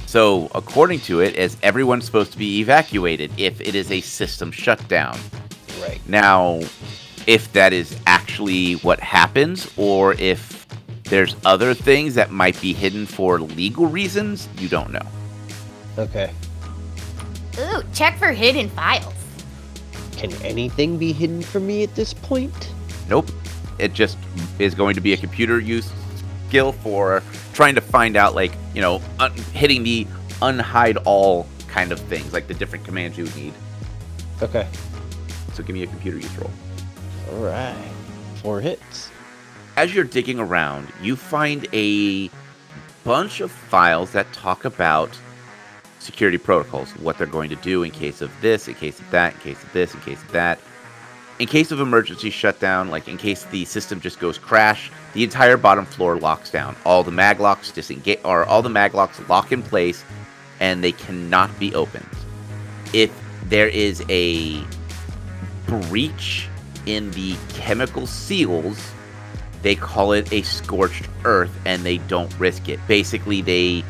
So, according to it, as everyone's supposed to be evacuated if it is a system shutdown. Right. Now, if that is actually what happens, or if there's other things that might be hidden for legal reasons, you don't know. Okay. Ooh, check for hidden files. Can anything be hidden from me at this point? Nope. It just is going to be a computer use skill for trying to find out, like, you know, hitting the unhide all kind of things, like the different commands you would need. Okay. So give me a computer use roll. All right. 4 hits. As you're digging around, you find a bunch of files that talk about security protocols, what they're going to do in case of this, in case of that, in case of this, in case of that. in case of emergency shutdown, like in case the system just goes crash, the entire bottom floor locks down. All the mag locks disengage, or all the mag locks lock in place, and they cannot be opened. If there is a breach in the chemical seals, they call it a scorched earth, and they don't risk it. Basically, they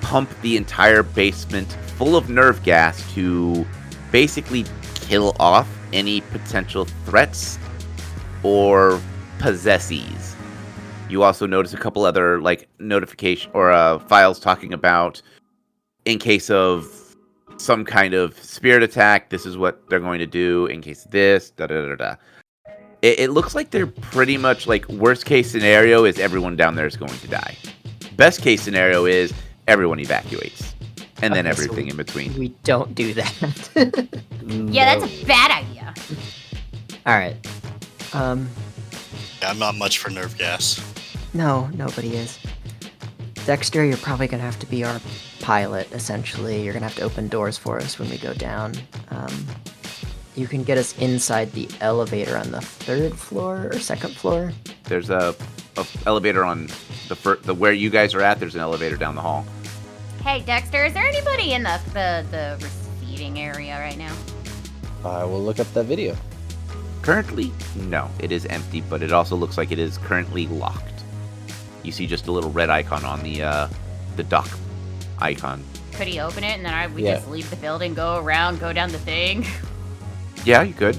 pump the entire basement full of nerve gas to basically kill off any potential threats or possessees. You also notice a couple other like notification or files talking about in case of some kind of spirit attack, this is what they're going to do. In case of this, da da da da. It looks like they're pretty much like worst case scenario is everyone down there is going to die. Best case scenario is everyone evacuates, and then Okay, so everything in between. We don't do that. Yeah, that's a bad idea. All right. Yeah, I'm not much for nerve gas. No, nobody is. Dexter, you're probably gonna have to be our pilot, essentially. You're gonna have to open doors for us when we go down. You can get us inside the elevator on the 3rd floor or 2nd floor. There's a elevator on the where you guys are at. There's an elevator down the hall. Hey, Dexter, is there anybody in the receiving area right now? I will look up that video. Currently, no, it is empty, but it also looks like it is currently locked. You see just a little red icon on the dock icon. Could he open it and then we Yeah. just leave the building, go around, go down the thing? Yeah, you could.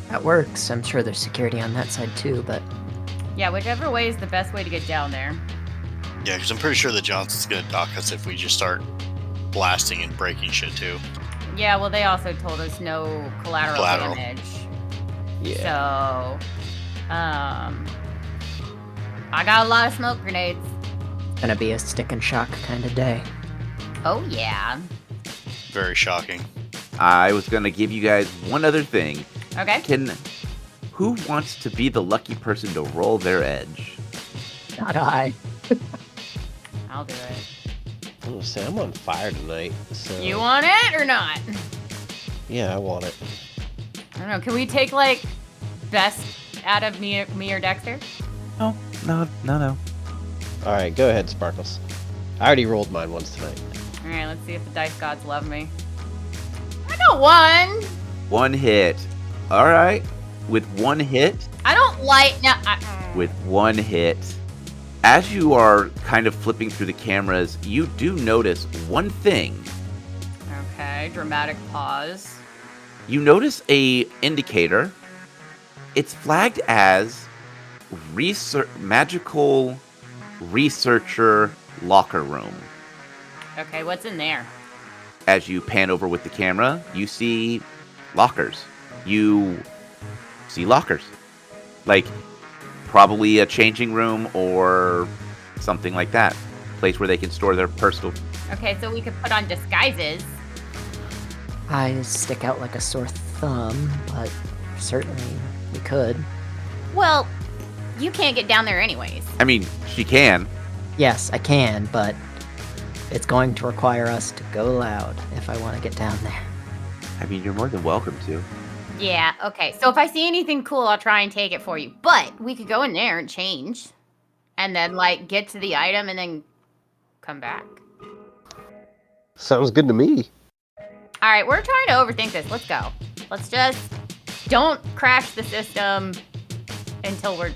That works. I'm sure there's security on that side too, but Yeah, whichever way is the best way to get down there. Yeah, because I'm pretty sure the Johnson's gonna dock us if we just start blasting and breaking shit too. Yeah, well, they also told us no collateral damage. Yeah. So, I got a lot of smoke grenades. gonna be a stick and shock kind of day. Oh, yeah. Very shocking. I was gonna give you guys one other thing. Okay. Who wants to be the lucky person to roll their edge? Not I. I'll do it. I'm gonna say I'm on fire tonight. So You want it or not? Yeah, I want it. I don't know. Can we take, like, best out of me or Dexter? No. All right, go ahead, Sparkles. I already rolled mine once tonight. All right, let's see if the dice gods love me. I got one. One hit. All right. With one hit. I don't like... No, With one hit. As you are kind of flipping through the cameras, you do notice one thing. Okay, dramatic pause. You notice a indicator. It's flagged as magical researcher locker room. Okay, what's in there? As you pan over with the camera, you see lockers. You see lockers. Like, probably a changing room or something like that. Place where they can store their personal... Okay, so we could put on disguises. Eyes stick out like a sore thumb, but certainly we could. Well, you can't get down there anyways. I mean, she can. Yes, I can, but it's going to require us to go loud if I want to get down there. I mean, you're more than welcome to. Yeah, okay. So if I see anything cool, I'll try and take it for you. But we could go in there and change. And then, like, get to the item and then come back. Sounds good to me. All right, we're trying to overthink this. Let's go. Let's just don't crash the system until we're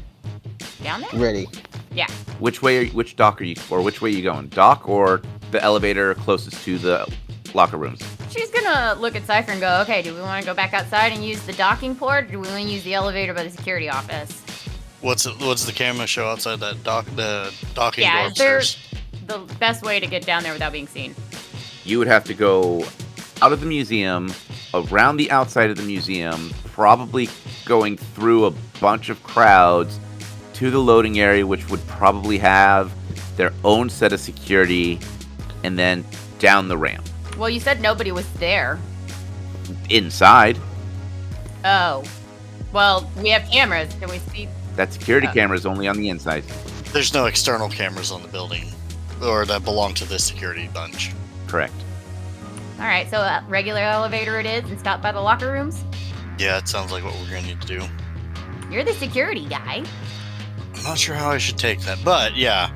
down there. Ready. Yeah. Which way are you going? Dock or the elevator closest to the locker rooms? She's gonna look at Cypher and go, okay, do we want to go back outside and use the docking port, or do we want to use the elevator by the security office? What's the camera show outside that docking door Yeah, there's upstairs? the best way to get down there without being seen. You would have to go out of the museum, around the outside of the museum, probably going through a bunch of crowds to the loading area, which would probably have their own set of security, and then down the ramp. Well, you said nobody was there. Inside, Oh. Well, we have cameras. Can we see? that security camera is only on the inside. There's no external cameras on the building, or that belong to this security bunch. Correct. All right, so regular elevator it is, and stop by the locker rooms. Yeah, it sounds like what we're gonna need to do. You're the security guy. I'm not sure how I should take that, but yeah.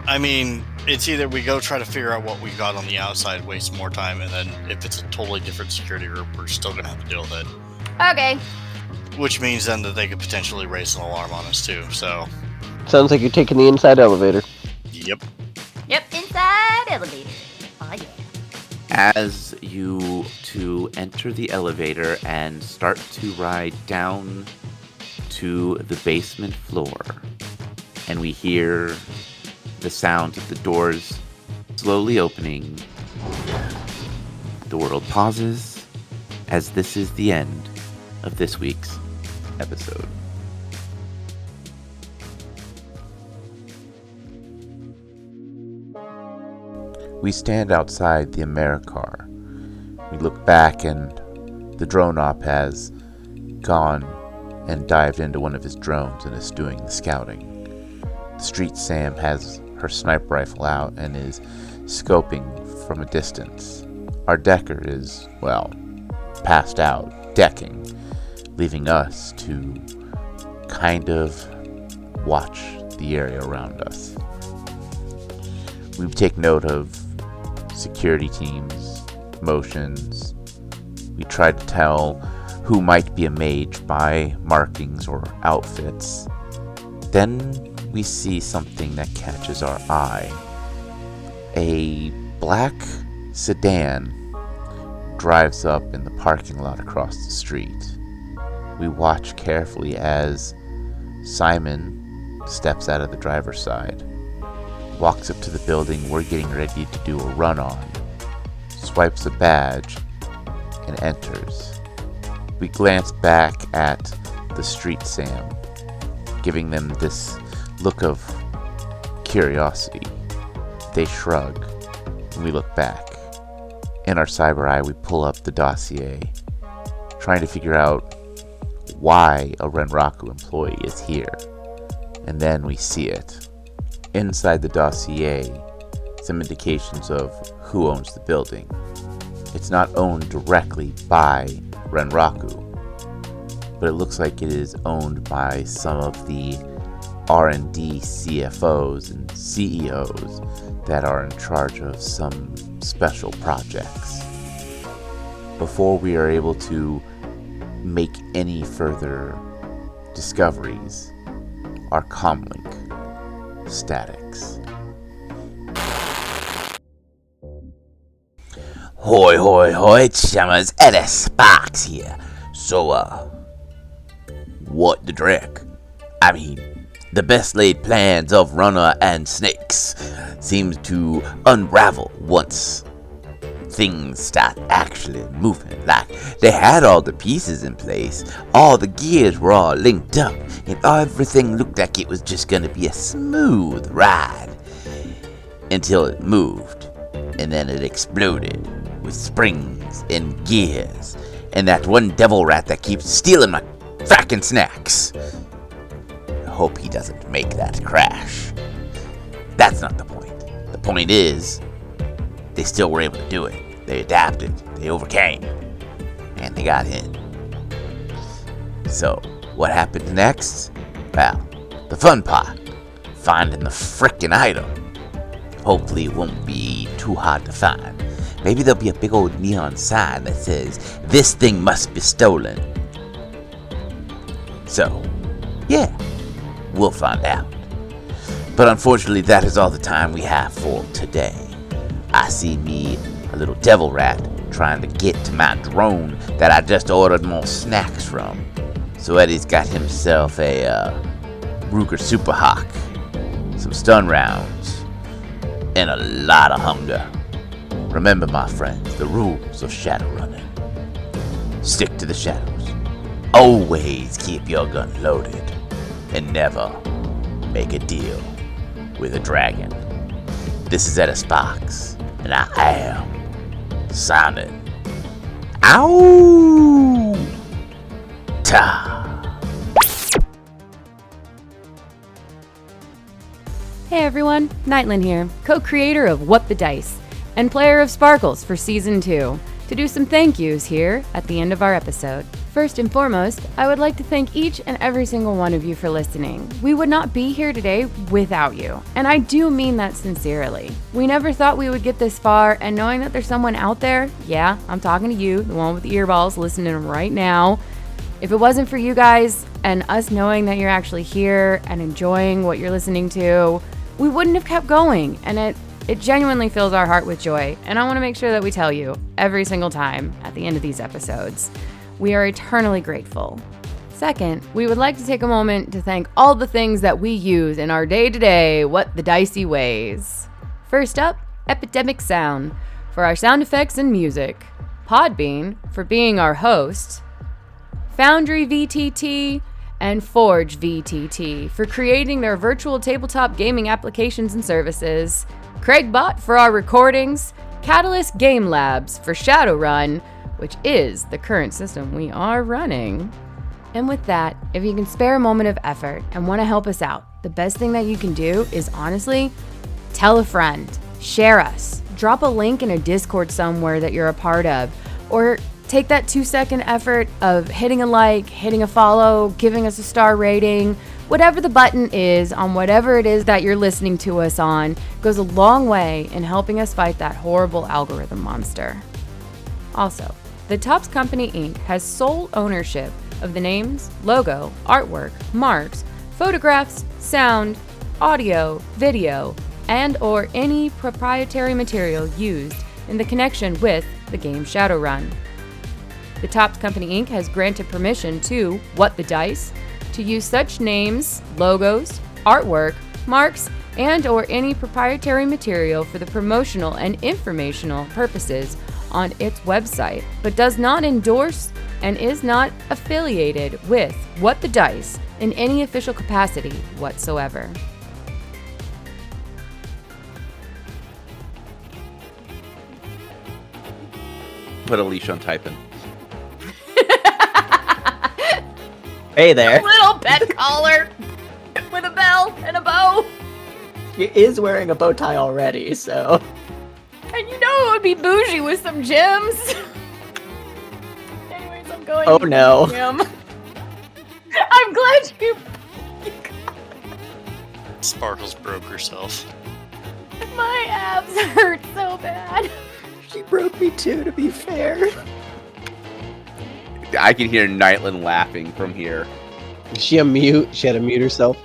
I mean, it's either we go try to figure out what we got on the outside, waste more time, and then if it's a totally different security group, we're still gonna have to deal with it. Okay. Which means then that they could potentially raise an alarm on us too, so. Sounds like you're taking the inside elevator. Yep. Yep, inside elevator. Oh, yeah. As you two enter the elevator and start to ride down to the basement floor, and we hear the sound of the doors slowly opening, the world pauses as this is the end of this week's episode. We stand outside the AmeriCar. We look back and the drone op has gone and dived into one of his drones and is doing the scouting. The Street Sam has her sniper rifle out and is scoping from a distance. Our decker is, well, passed out, decking, leaving us to kind of watch the area around us. We take note of security teams, motions. We try to tell who might be a mage by markings or outfits. Then we see something that catches our eye. A black sedan drives up in the parking lot across the street. We watch carefully as Simon steps out of the driver's side, walks up to the building we're getting ready to do a run on, swipes a badge, and enters. We glance back at the Street Sam, giving them this look of curiosity. They shrug, and we look back. In our cyber eye, we pull up the dossier, trying to figure out why a Renraku employee is here. And then we see it. Inside the dossier, some indications of who owns the building. It's not owned directly by Renraku, but it looks like it is owned by some of the R&D CFOs and CEOs that are in charge of some special projects. Before we are able to make any further discoveries, our comlink statics. Hoi, hoi, hoi, chummers, Ellis Sparks here. So, what the dreck? I mean, the best laid plans of Runner and Snakes seems to unravel once things start actually moving. Like, they had all the pieces in place, all the gears were all linked up, and everything looked like it was just gonna be a smooth ride. Until it moved, and then it exploded with springs and gears, and that one devil rat that keeps stealing my frackin' snacks. I hope he doesn't make that crash. That's not the point. The point is, they still were able to do it. They adapted, they overcame, and they got in. So, what happened next? Well, the fun part, finding the frickin' item. Hopefully it won't be too hard to find. Maybe there'll be a big old neon sign that says, "This thing must be stolen." So, yeah, we'll find out. But unfortunately, that is all the time we have for today. I see me, a little devil rat, trying to get to my drone that I just ordered more snacks from. So Eddie's got himself a Ruger Super Hawk, some stun rounds, and a lot of hunger. Remember, my friends, the rules of shadow running. Stick to the shadows. Always keep your gun loaded. And never make a deal with a dragon. This is Edda Sparks, and I am signing out. Hey everyone, Nightlin here, co-creator of What the Dice, and player of Sparkles for Season 2, to do some thank yous here at the end of our episode. First and foremost, I would like to thank each and every single one of you for listening. We would not be here today without you, and I do mean that sincerely. We never thought we would get this far, and knowing that there's someone out there, yeah, I'm talking to you, the one with the earballs listening right now. If it wasn't for you guys and us knowing that you're actually here and enjoying what you're listening to, we wouldn't have kept going, and it genuinely fills our heart with joy, and I want to make sure that we tell you every single time at the end of these episodes. We are eternally grateful. Second, we would like to take a moment to thank all the things that we use in our day-to-day What the Dicey ways. First up, Epidemic Sound for our sound effects and music, Podbean for being our host, Foundry VTT, and Forge VTT for creating their virtual tabletop gaming applications and services, Craigbot for our recordings, Catalyst Game Labs for Shadowrun, which is the current system we are running. And with that, if you can spare a moment of effort and want to help us out, the best thing that you can do is honestly, tell a friend, share us, drop a link in a Discord somewhere that you're a part of, or take that 2-second effort of hitting a like, hitting a follow, giving us a star rating. Whatever the button is on whatever it is that you're listening to us on goes a long way in helping us fight that horrible algorithm monster. Also, the Topps Company Inc. has sole ownership of the names, logo, artwork, marks, photographs, sound, audio, video, and or any proprietary material used in the connection with the game Shadowrun. The Topps Company Inc. has granted permission to What the Dice to use such names, logos, artwork, marks, and or any proprietary material for the promotional and informational purposes on its website, but does not endorse and is not affiliated with What the Dice in any official capacity whatsoever. Put a leash on typing. Hey there. Little pet collar with a bell and a bow. He is wearing a bow tie already, so. And you know it would be bougie with some gems. Anyways, I'm going. Oh no. Gem. I'm glad you. Sparkles broke herself. My abs hurt so bad. She broke me too, to be fair. I can hear Nightland laughing from here. Is she a mute? She had to mute herself.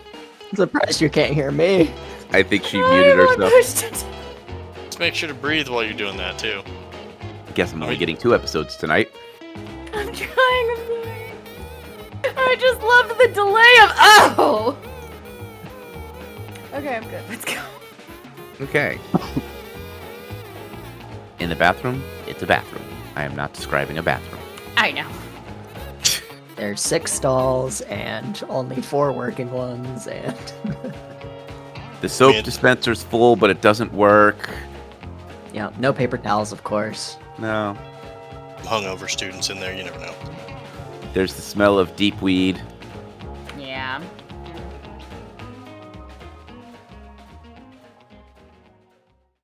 I'm surprised you can't hear me. I think she muted herself. Just make sure to breathe while you're doing that too. I guess I'm only getting 2 episodes tonight. I'm trying to breathe. I just loved the delay of oh. Okay, I'm good. Let's go. Okay. In the bathroom, it's a bathroom. I am not describing a bathroom. I know. There's 6 stalls and only 4 working ones, and The soap Man. dispenser's full, but it doesn't work. yeah, no paper towels, of course. No. Hungover students in there, you never know. There's the smell of deep weed. Yeah.